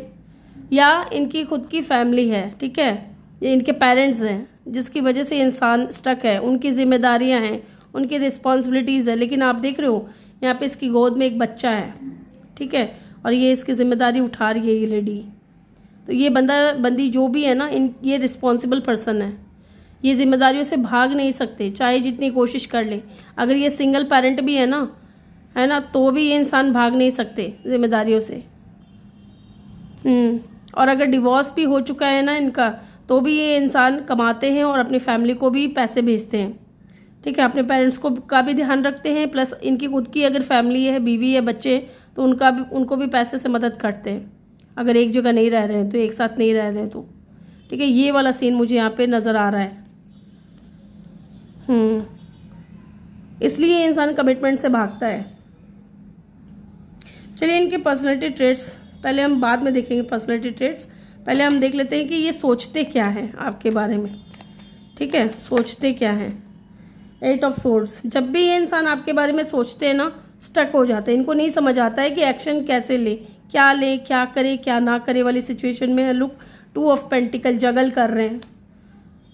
या इनकी खुद की फैमिली है, ठीक है, ये इनके पेरेंट्स हैं जिसकी वजह से इंसान स्टक है, उनकी जिम्मेदारियां हैं, उनकी रिस्पॉन्सिबिलिटीज़ है। लेकिन आप देख रहे हो यहाँ पे इसकी गोद में एक बच्चा है, ठीक है, और ये इसकी जिम्मेदारी उठा रही है ये लेडी। तो ये बंदी जो भी है ना, ये रिस्पॉन्सिबल पर्सन है, ये जिम्मेदारियों से भाग नहीं सकते चाहे जितनी कोशिश कर ले। अगर ये सिंगल पेरेंट भी है ना, तो भी ये इंसान भाग नहीं सकते जिम्मेदारियों से। और अगर डिवोर्स भी हो चुका है ना इनका, तो भी ये इंसान कमाते हैं और अपनी फैमिली को भी पैसे भेजते हैं, ठीक है, अपने पेरेंट्स का भी ध्यान रखते हैं, प्लस इनकी खुद की अगर फैमिली है, बीवी है, बच्चे, तो उनको भी पैसे से मदद करते हैं। अगर एक जगह नहीं रह रहे हैं तो, एक साथ नहीं रह रहे हैं तो, ठीक है, ये वाला सीन मुझे यहाँ पे नज़र आ रहा है। इसलिए इंसान कमिटमेंट से भागता है। चलिए इनके पर्सनैलिटी ट्रेट्स पहले हम बाद में देखेंगे। पर्सनैलिटी ट्रेट्स पहले हम देख लेते हैं कि ये सोचते क्या हैं आपके बारे में, ठीक है, सोचते क्या हैं। 8 ऑफ सोर्ड्स, जब भी ये इंसान आपके बारे में सोचते हैं ना, स्टक हो जाते हैं। इनको नहीं समझ आता है कि एक्शन कैसे ले, क्या करे, क्या ना करे वाली सिचुएशन में है। लुक, 2 ऑफ पेंटिकल, जगल कर रहे हैं।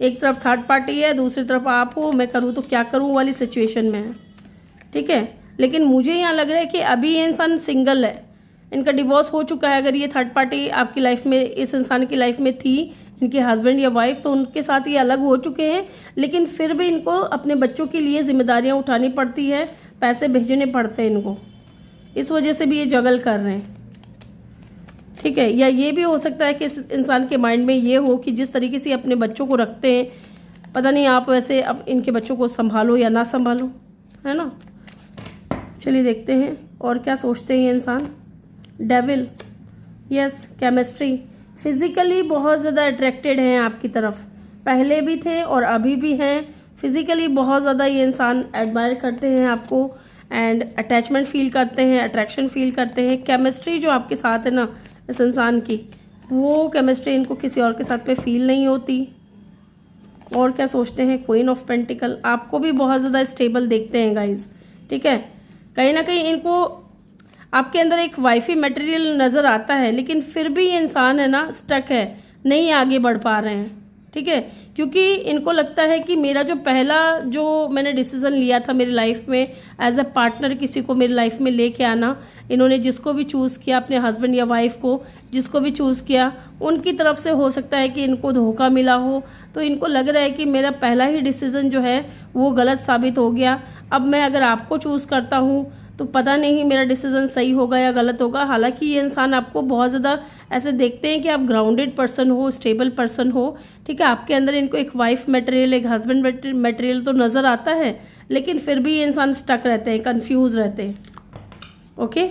एक तरफ थर्ड पार्टी है, दूसरी तरफ आप हो, मैं करूँ तो क्या करूँ वाली सिचुएशन में है, ठीक है। लेकिन मुझे यहाँ लग रहा है कि अभी ये इंसान सिंगल है, इनका डिवोर्स हो चुका है। अगर ये थर्ड पार्टी आपकी लाइफ में, इस इंसान की लाइफ में थी, इनके हस्बैंड या वाइफ, तो उनके साथ ये अलग हो चुके हैं, लेकिन फिर भी इनको अपने बच्चों के लिए जिम्मेदारियाँ उठानी पड़ती है, पैसे भेजने पड़ते हैं इनको, इस वजह से भी ये जगल कर रहे हैं, ठीक है। या ये भी हो सकता है कि इस इंसान के माइंड में ये हो कि जिस तरीके से अपने बच्चों को रखते हैं, पता नहीं आप वैसे अब इनके बच्चों को संभालो या ना संभालो, है ना। चलिए देखते हैं और क्या सोचते हैं ये इंसान। डेविल, यस, केमिस्ट्री, फिजिकली बहुत ज़्यादा अट्रैक्टेड हैं आपकी तरफ, पहले भी थे और अभी भी हैं। फिजिकली बहुत ज़्यादा ये इंसान एडमायर करते हैं आपको, एंड अटैचमेंट फील करते हैं, अट्रैक्शन फील करते हैं। केमिस्ट्री जो आपके साथ है ना इस इंसान की, वो केमिस्ट्री इनको किसी और के साथ में फील नहीं होती। और क्या सोचते हैं, क्वीन ऑफ पेंटिकल, आपको भी बहुत ज़्यादा स्टेबल देखते हैं गाइज, ठीक है। कहीं ना कहीं इनको आपके अंदर एक वाइफी मटेरियल नज़र आता है, लेकिन फिर भी ये इंसान है ना स्टक है, नहीं आगे बढ़ पा रहे हैं, ठीक है, क्योंकि इनको लगता है कि मेरा जो पहला जो मैंने डिसीज़न लिया था मेरी लाइफ में एज अ पार्टनर, किसी को मेरी लाइफ में लेके आना, इन्होंने जिसको भी चूज़ किया, अपने हस्बैंड या वाइफ को जिसको भी चूज़ किया, उनकी तरफ से हो सकता है कि इनको धोखा मिला हो। तो इनको लग रहा है कि मेरा पहला ही डिसीज़न जो है वो गलत साबित हो गया, अब मैं अगर आपको चूज़ करता हूँ तो पता नहीं मेरा डिसीजन सही होगा या गलत होगा। हालांकि ये इंसान आपको बहुत ज़्यादा ऐसे देखते हैं कि आप ग्राउंडेड पर्सन हो, स्टेबल पर्सन हो, ठीक है, आपके अंदर इनको एक वाइफ मटेरियल, एक हस्बैंड मटेरियल तो नज़र आता है, लेकिन फिर भी ये इंसान स्टक रहते हैं, कंफ्यूज रहते हैं, ओके।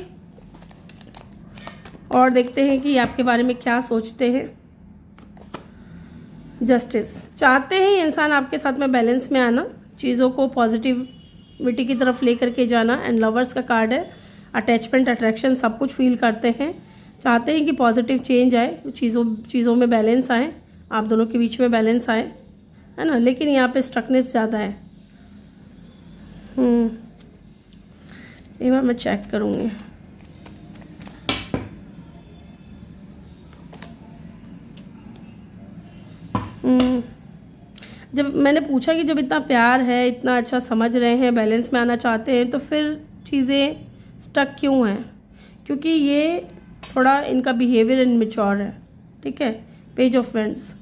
और देखते हैं कि आपके बारे में क्या सोचते हैं। जस्टिस, चाहते हैं ये इंसान आपके साथ में बैलेंस में आना, चीज़ों को पॉजिटिविटी की तरफ लेकर के जाना। एंड लवर्स का कार्ड है, अटैचमेंट, अट्रैक्शन सब कुछ फील करते हैं, चाहते हैं कि पॉजिटिव चेंज आए, चीज़ों में बैलेंस आए, आप दोनों के बीच में बैलेंस आए, है ना। लेकिन यहाँ पे स्ट्रकनेस ज़्यादा है। एक बार मैं चेक करूँगी। जब मैंने पूछा कि जब इतना प्यार है, इतना अच्छा समझ रहे हैं, बैलेंस में आना चाहते हैं, तो फिर चीज़ें स्टक क्यों हैं? क्योंकि ये थोड़ा इनका बिहेवियर इनमेच्योर है, ठीक है। पेज ऑफ वैंड्स,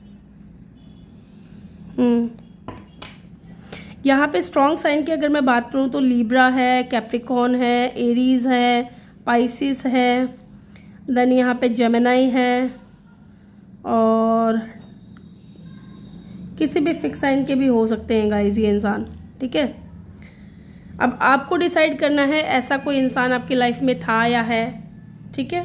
यहाँ पे स्ट्रॉन्ग साइन की अगर मैं बात करूँ तो लिब्रा है, कैप्रिकॉर्न है, एरीज है, पाइसिस है, देन यहाँ पे जेमिनाई है, और किसी भी फिक्स साइन के भी हो सकते हैं गाइस ये इंसान, ठीक है। अब आपको डिसाइड करना है ऐसा कोई इंसान आपकी लाइफ में था या है, ठीक है।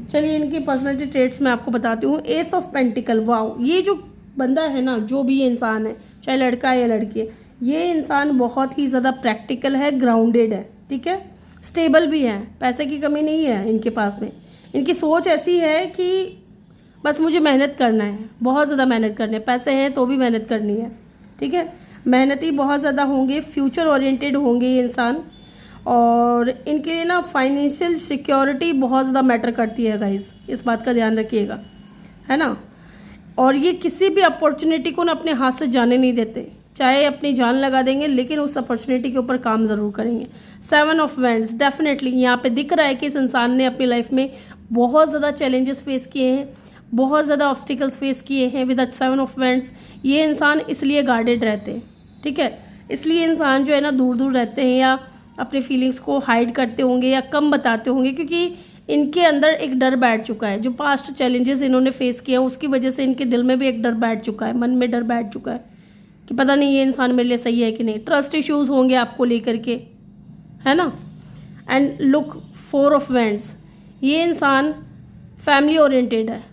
चलिए इनकी पर्सनैलिटी ट्रेट्स मैं आपको बताती हूँ। एस ऑफ पेंटिकल, वाओ, ये जो बंदा है ना, जो भी ये इंसान है, चाहे लड़का है या लड़की है, ये इंसान बहुत ही ज़्यादा प्रैक्टिकल है, ग्राउंडेड है, ठीक है, स्टेबल भी है, पैसे की कमी नहीं है इनके पास में। इनकी सोच ऐसी है कि बस मुझे मेहनत करना है, बहुत ज़्यादा मेहनत करनी है, पैसे हैं तो भी मेहनत करनी है, ठीक है। मेहनती बहुत ज़्यादा होंगे, फ्यूचर ओरिएंटेड होंगे ये इंसान, और इनके लिए ना फाइनेंशियल सिक्योरिटी बहुत ज़्यादा मैटर करती है गाइस, इस बात का ध्यान रखिएगा, है ना। और ये किसी भी अपॉर्चुनिटी को ना अपने हाथ से जाने नहीं देते, चाहे अपनी जान लगा देंगे लेकिन उस अपॉर्चुनिटी के ऊपर काम ज़रूर करेंगे। 7 ऑफ वैंड्स, डेफिनेटली यहाँ पे दिख रहा है कि इस इंसान ने अपनी लाइफ में बहुत ज़्यादा चैलेंजेस फेस किए हैं, बहुत ज़्यादा ऑब्स्टिकल्स फेस किए हैं विद 7 ऑफ वैंड्स। ये इंसान इसलिए गार्डेड रहते हैं, ठीक है, इसलिए इंसान जो है ना दूर दूर रहते हैं या अपने फीलिंग्स को हाइड करते होंगे या कम बताते होंगे, क्योंकि इनके अंदर एक डर बैठ चुका है। जो पास्ट चैलेंजेस इन्होंने फेस किए हैं उसकी वजह से इनके दिल में भी एक डर बैठ चुका है, मन में डर बैठ चुका है कि पता नहीं ये इंसान मेरे लिए सही है कि नहीं। ट्रस्ट इश्यूज होंगे आपको लेकर के, है ना। एंड लुक, 4 ऑफ वैंड्स, ये इंसान फैमिली ओरिएंटेड है,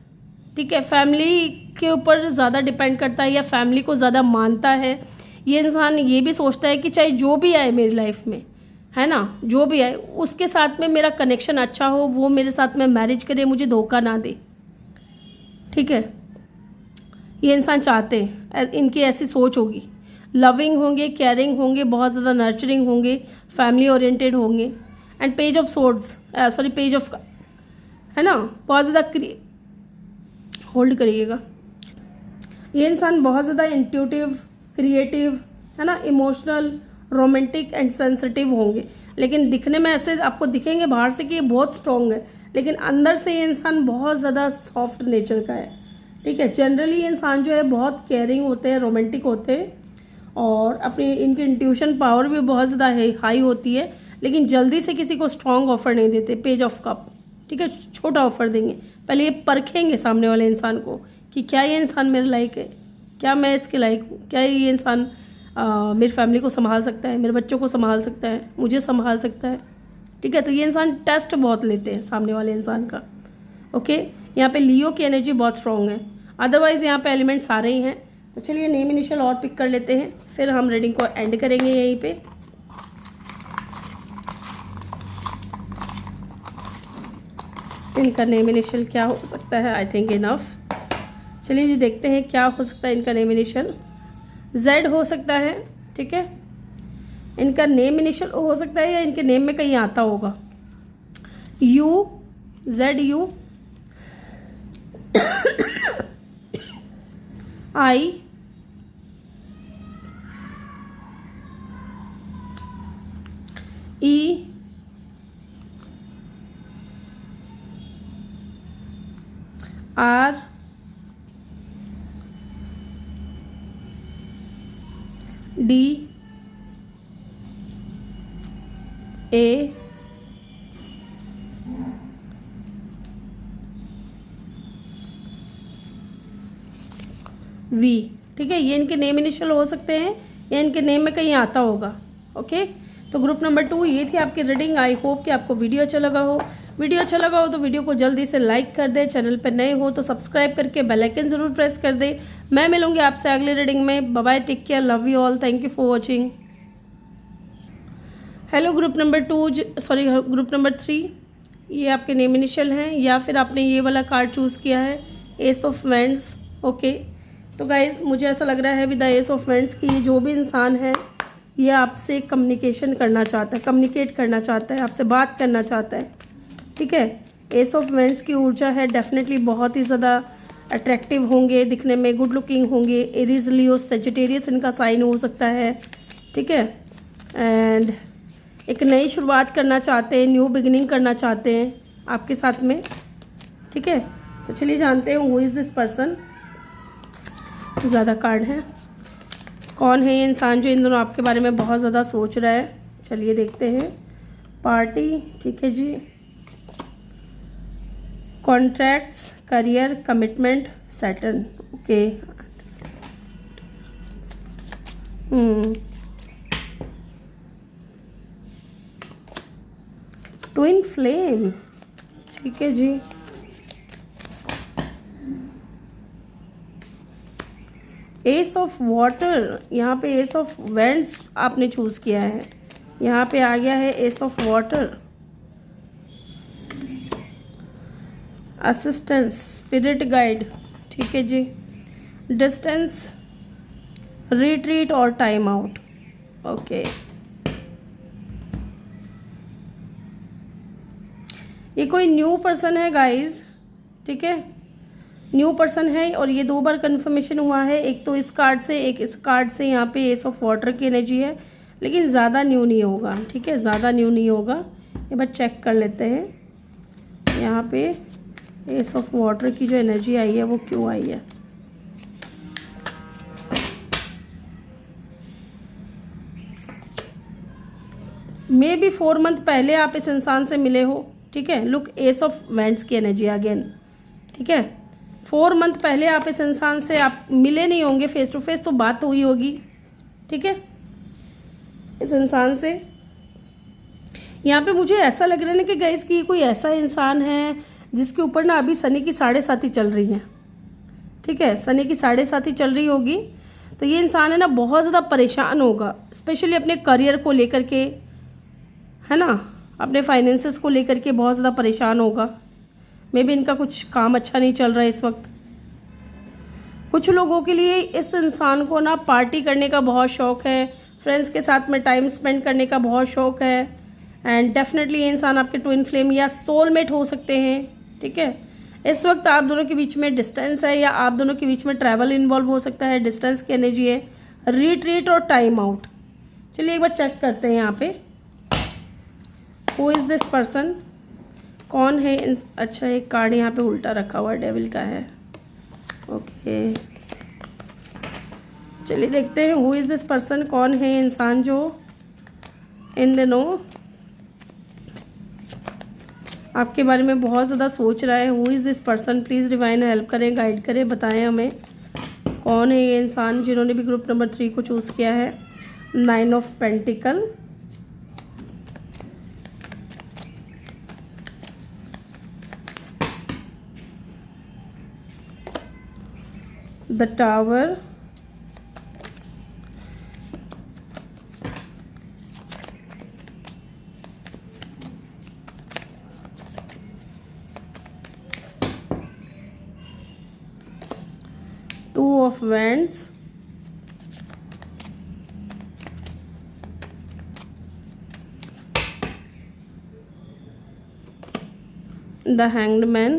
ठीक है, फैमिली के ऊपर ज़्यादा डिपेंड करता है या फैमिली को ज़्यादा मानता है। ये इंसान ये भी सोचता है कि चाहे जो भी आए मेरी लाइफ में, है ना, जो भी आए उसके साथ में मेरा कनेक्शन अच्छा हो, वो मेरे साथ में मैरिज करे, मुझे धोखा ना दे, ठीक है। ये इंसान चाहते हैं, इनकी ऐसी सोच होगी। लविंग होंगे, केयरिंग होंगे, बहुत ज़्यादा नर्चरिंग होंगे, फैमिली ओरिएंटेड होंगे। And page of swords, sorry page of, है ना, बहुत ज़्यादा होल्ड करिएगा। ये इंसान बहुत ज़्यादा इंट्यूटिव, क्रिएटिव, है ना, इमोशनल, रोमांटिक एंड सेंसिटिव होंगे। लेकिन दिखने में ऐसे आपको दिखेंगे बाहर से कि ये बहुत स्ट्रॉन्ग है, लेकिन अंदर से ये इंसान बहुत ज़्यादा सॉफ्ट नेचर का है, ठीक है। जनरली ये इंसान जो है बहुत केयरिंग होते हैं, रोमांटिक होते हैं, और अपनी इनकी इंट्यूशन पावर भी बहुत ज़्यादा हाई होती है, लेकिन जल्दी से किसी को स्ट्रॉन्ग ऑफर नहीं देते। पेज ऑफ कप, ठीक है, छोटा ऑफर देंगे, पहले ये परखेंगे सामने वाले इंसान को कि क्या ये इंसान मेरे लायक है, क्या मैं इसके लायक हूँ, क्या ये इंसान मेरी फैमिली को संभाल सकता है, मेरे बच्चों को संभाल सकता है, मुझे संभाल सकता है, ठीक है। तो ये इंसान टेस्ट बहुत लेते हैं सामने वाले इंसान का, ओके। यहाँ पे लियो की एनर्जी बहुत स्ट्रॉन्ग है, अदरवाइज यहाँ पे एलिमेंट सारे ही हैं। तो चलिए नेम इनिशियल और पिक कर लेते हैं, फिर हम रीडिंग को एंड करेंगे यहीं पे। इनका नेम इनिशियल क्या हो सकता है, आई थिंक इनफ। चलिए जी देखते हैं क्या हो सकता है इनका नेम इनिशियल। Z हो सकता है, ठीक है, इनका नेम इनिशियल हो सकता है या इनके नेम में कहीं आता होगा। U, ZU, I, E, R, D, A, V, ठीक है। ये इनके नेम इनिशियल हो सकते हैं या इनके नेम में कहीं आता होगा, ओके। तो ग्रुप नंबर 2 ये थी आपकी रीडिंग। आई होप कि आपको वीडियो अच्छा लगा हो। वीडियो अच्छा लगा हो तो वीडियो को जल्दी से लाइक कर दे, चैनल पर नए हो तो सब्सक्राइब करके बेल आइकन जरूर प्रेस कर दे। मैं मिलूंगी आपसे अगली रीडिंग में। Bye bye, take care, love you all, thank you for watching. Hello group number 2, sorry group number 3, ये आपके नेम इनिशियल हैं या फिर आपने ये वाला कार्ड चूज़ किया है, एस ऑफ वैंड्स, ओके। तो गाइज मुझे ऐसा लग रहा है with the S of wands कि जो भी इंसान है ये आपसे कम्युनिकेशन करना चाहता है, कम्युनिकेट करना चाहता है, आपसे बात करना चाहता है, ठीक है। एस ऑफ वैंड्स की ऊर्जा है, डेफिनेटली बहुत ही ज़्यादा अट्रैक्टिव होंगे, दिखने में गुड लुकिंग होंगे। एरीज, लियो, सेजिटेरियस इनका साइन हो सकता है, ठीक है। एंड एक नई शुरुआत करना चाहते हैं, न्यू बिगिनिंग करना चाहते हैं आपके साथ में, ठीक है। तो चलिए जानते हैं हु इज़ दिस पर्सन। ज़्यादा कार्ड है, कौन है ये इंसान जो इन दोनों आपके बारे में बहुत ज़्यादा सोच रहा है? चलिए देखते हैं। पार्टी, ठीक है जी। Contracts, career, commitment, saturn, okay. Twin flame, ठीक है जी। एस ऑफ वाटर, यहाँ पे एस ऑफ वेंट्स आपने चूज किया है, यहाँ पे आ गया है ace of water. Assistance, spirit guide, ठीक है जी। डिस्टेंस, रिट्रीट और टाइम आउट, ओके। ये कोई न्यू पर्सन है गाइज, ठीक है, न्यू पर्सन है और ये 2 बार कंफर्मेशन हुआ है, एक तो इस कार्ड से, एक इस कार्ड से। यहाँ पे एस ऑफ वाटर की एनर्जी है, लेकिन ज़्यादा न्यू नहीं होगा, ठीक है, ज़्यादा न्यू नहीं होगा। ये बार चेक कर लेते हैं यहाँ पे एस ऑफ वाटर की जो एनर्जी आई है वो क्यों आई है। मे बी 4 मंथ पहले आप इस इंसान से मिले हो, ठीक है। लुक, एस ऑफ वेंट्स की एनर्जी अगेन, ठीक है। 4 मंथ पहले आप इस इंसान से आप मिले नहीं होंगे फेस टू फेस, तो बात हुई होगी, ठीक है, इस इंसान से। यहाँ पे मुझे ऐसा लग रहा है ना कि गाइस कि कोई ऐसा इंसान है जिसके ऊपर ना अभी शनि की 7.5 चल रही है, ठीक है, शनि की 7.5 चल रही होगी। तो ये इंसान है ना बहुत ज़्यादा परेशान होगा, स्पेशली अपने करियर को लेकर के, है ना, अपने फाइनेंसेस को लेकर के बहुत ज़्यादा परेशान होगा। मे बी इनका कुछ काम अच्छा नहीं चल रहा है इस वक्त। कुछ लोगों के लिए इस इंसान को ना पार्टी करने का बहुत शौक है, फ्रेंड्स के साथ में टाइम स्पेंड करने का बहुत शौक है। एंड डेफिनेटली ये इंसान आपके ट्विन फ्लेम या सोलमेट हो सकते हैं, ठीक है। इस वक्त आप दोनों के बीच में डिस्टेंस है या आप दोनों के बीच में ट्रैवल इन्वॉल्व हो सकता है। डिस्टेंस की एनर्जी है, रिट्रीट और टाइम आउट। चलिए एक बार चेक करते हैं यहाँ पे हु इज़ दिस पर्सन, कौन है। अच्छा, एक कार्ड यहाँ पे उल्टा रखा हुआ डेविल का है, ओके। चलिए देखते हैं हु इज़ दिस पर्सन, कौन है इंसान जो इन दिनों आपके बारे में बहुत ज़्यादा सोच रहा है। Who is this person, please divine help करें, गाइड करें, बताएं हमें कौन है ये इंसान जिन्होंने भी ग्रुप नंबर 3 को चूज़ किया है। 9 of pentacle, the tower, Two of Wands, the Hanged Man,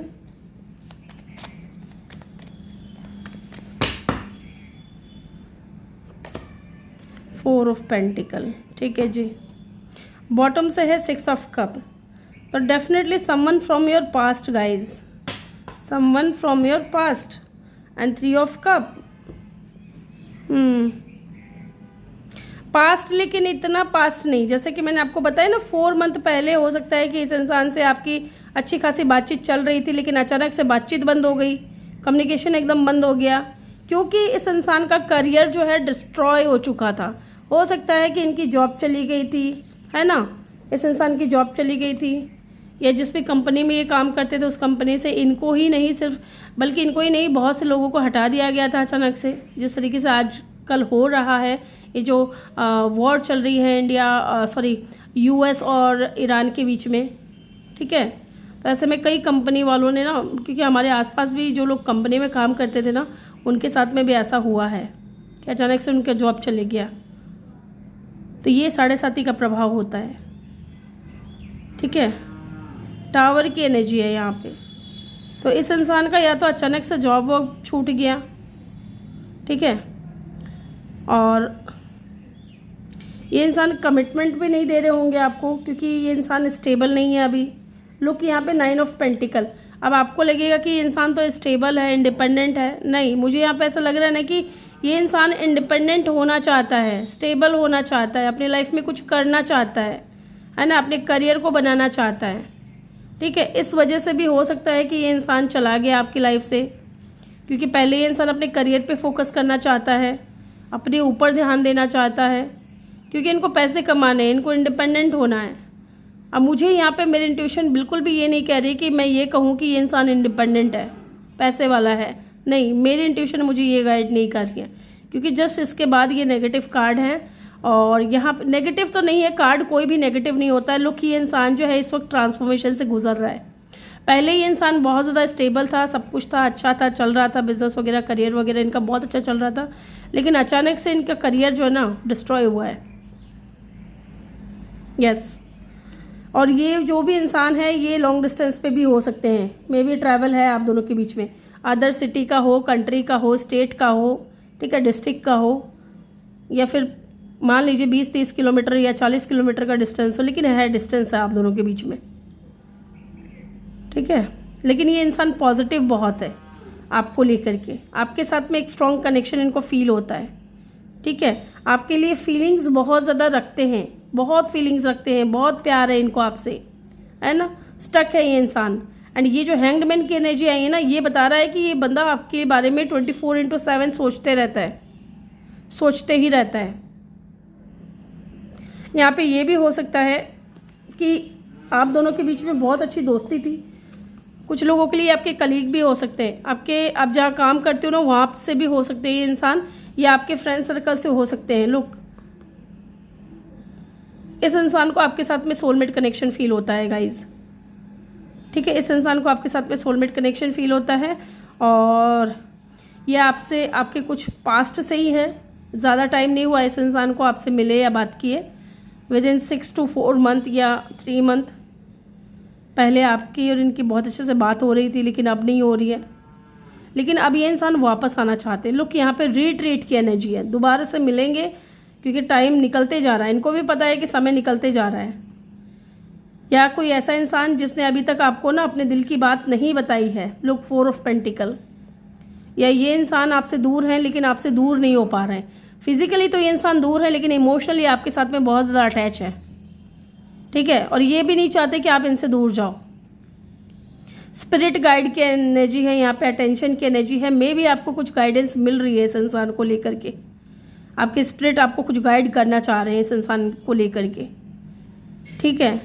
four of pentacle, ठीक है जी। बॉटम से है 6 ऑफ कप। तो definitely someone from your past guys, someone from your past. And 3 of cup, past, लेकिन इतना past नहीं। जैसे कि मैंने आपको बताया ना 4 मंथ पहले हो सकता है कि इस इंसान से आपकी अच्छी खासी बातचीत चल रही थी, लेकिन अचानक से बातचीत बंद हो गई, कम्युनिकेशन एकदम बंद हो गया, क्योंकि इस इंसान का करियर जो है डिस्ट्रॉय हो चुका था। हो सकता है कि इनकी जॉब चली गई थी, है ना, इस इंसान की जॉब चली गई थी, या जिस भी कंपनी में ये काम करते थे उस कंपनी से इनको ही नहीं सिर्फ, बल्कि इनको ही नहीं बहुत से लोगों को हटा दिया गया था अचानक से। जिस तरीके से आजकल हो रहा है, ये जो वॉर चल रही है यूएस और ईरान के बीच में, ठीक है। तो ऐसे में कई कंपनी वालों ने ना, क्योंकि हमारे आसपास भी जो लोग कंपनी में काम करते थे ना, उनके साथ में भी ऐसा हुआ है कि अचानक से उनका जॉब चले गया। तो ये 7.5 का प्रभाव होता है, ठीक है। टावर की एनर्जी है यहाँ पे। तो इस इंसान का या तो अचानक से जॉब वॉब छूट गया, ठीक है, और ये इंसान कमिटमेंट भी नहीं दे रहे होंगे आपको, क्योंकि ये इंसान स्टेबल नहीं है अभी। लुक, यहाँ पे 9 ऑफ पेंटिकल। अब आपको लगेगा कि इंसान तो स्टेबल है, इंडिपेंडेंट है, नहीं, मुझे यहाँ पे ऐसा लग रहा है ना कि ये इंसान इंडिपेंडेंट होना चाहता है, स्टेबल होना चाहता है, अपनी लाइफ में कुछ करना चाहता है ना, अपने करियर को बनाना चाहता है। ठीक है, इस वजह से भी हो सकता है कि ये इंसान चला गया आपकी लाइफ से, क्योंकि पहले ये इंसान अपने करियर पे फोकस करना चाहता है, अपने ऊपर ध्यान देना चाहता है, क्योंकि इनको पैसे कमाने हैं, इनको इंडिपेंडेंट होना है। अब मुझे यहाँ पे मेरी इंट्यूशन बिल्कुल भी ये नहीं कह रही कि मैं ये कहूँ कि ये इंसान इंडिपेंडेंट है, पैसे वाला है, नहीं, मेरी इंट्यूशन मुझे ये गाइड नहीं कर रही है, क्योंकि जस्ट इसके बाद ये नेगेटिव कार्ड है। और यहाँ पे नेगेटिव तो नहीं है कार्ड, कोई भी नेगेटिव नहीं होता है। लुक, ये इंसान जो है इस वक्त ट्रांसफॉर्मेशन से गुजर रहा है। पहले ये इंसान बहुत ज़्यादा स्टेबल था, सब कुछ था, अच्छा था, चल रहा था, बिजनेस वगैरह, करियर वगैरह इनका बहुत अच्छा चल रहा था, लेकिन अचानक से इनका करियर जो है ना डिस्ट्रॉय हुआ है। यस, और ये जो भी इंसान है ये लॉन्ग डिस्टेंस पे भी हो सकते हैं, मे बी ट्रैवल है आप दोनों के बीच में, अदर सिटी का हो, कंट्री का हो, स्टेट का हो, ठीक है, डिस्ट्रिक्ट का हो, या फिर मान लीजिए 20-30 किलोमीटर या 40 किलोमीटर का डिस्टेंस हो, लेकिन है डिस्टेंस है आप दोनों के बीच में। ठीक है, लेकिन ये इंसान पॉजिटिव बहुत है आपको लेकर के, आपके साथ में एक स्ट्रॉन्ग कनेक्शन इनको फील होता है। ठीक है, आपके लिए फीलिंग्स बहुत ज़्यादा रखते हैं, बहुत फीलिंग्स रखते हैं, बहुत प्यार है इनको आपसे, है ना। स्टक है ये इंसान। एंड ये जो हैंग्ड मैन की एनर्जी आई है ना, ये बता रहा है कि ये बंदा आपके बारे में 24/7 सोचते रहता है, सोचते ही रहता है। यहाँ पे ये भी हो सकता है कि आप दोनों के बीच में बहुत अच्छी दोस्ती थी। कुछ लोगों के लिए आपके कलीग भी हो सकते हैं, आप जहाँ काम करते हो ना वहाँ से भी हो सकते हैं ये इंसान, या आपके फ्रेंड सर्कल से हो सकते हैं लोग। इस इंसान को आपके साथ में सोलमेट कनेक्शन फील होता है गाइज। ठीक है, इस इंसान को आपके साथ में सोलमेट कनेक्शन फील होता है, और ये आपसे, आपके कुछ पास्ट से ही है, ज़्यादा टाइम नहीं हुआ इस इंसान को आपसे मिले या बात किए, विदिन 6 to 4 मंथ या 3 मंथ पहले आपकी और इनकी बहुत अच्छे से बात हो रही थी, लेकिन अब नहीं हो रही है। लेकिन अब ये इंसान वापस आना चाहते हैं। लुक, यहाँ पे रीट्रीट की एनर्जी है, दोबारा से मिलेंगे, क्योंकि टाइम निकलते जा रहा है, इनको भी पता है कि समय निकलते जा रहा है। या कोई ऐसा इंसान जिसने अभी तक आपको ना अपने दिल की बात नहीं बताई है, लुक 4 ऑफ पेंटिकल, या ये इंसान आपसे दूर है लेकिन आपसे दूर नहीं हो पा रहे हैं। फिजिकली तो ये इंसान दूर है, लेकिन इमोशनली आपके साथ में बहुत ज़्यादा अटैच है। ठीक है, और ये भी नहीं चाहते कि आप इनसे दूर जाओ। स्पिरिट गाइड की एनर्जी है यहाँ पे, अटेंशन की एनर्जी है, मे भी आपको कुछ गाइडेंस मिल रही है इस इंसान को लेकर के, आपके स्पिरिट आपको कुछ गाइड करना चाह रहे हैं इस इंसान को लेकर के। ठीक है,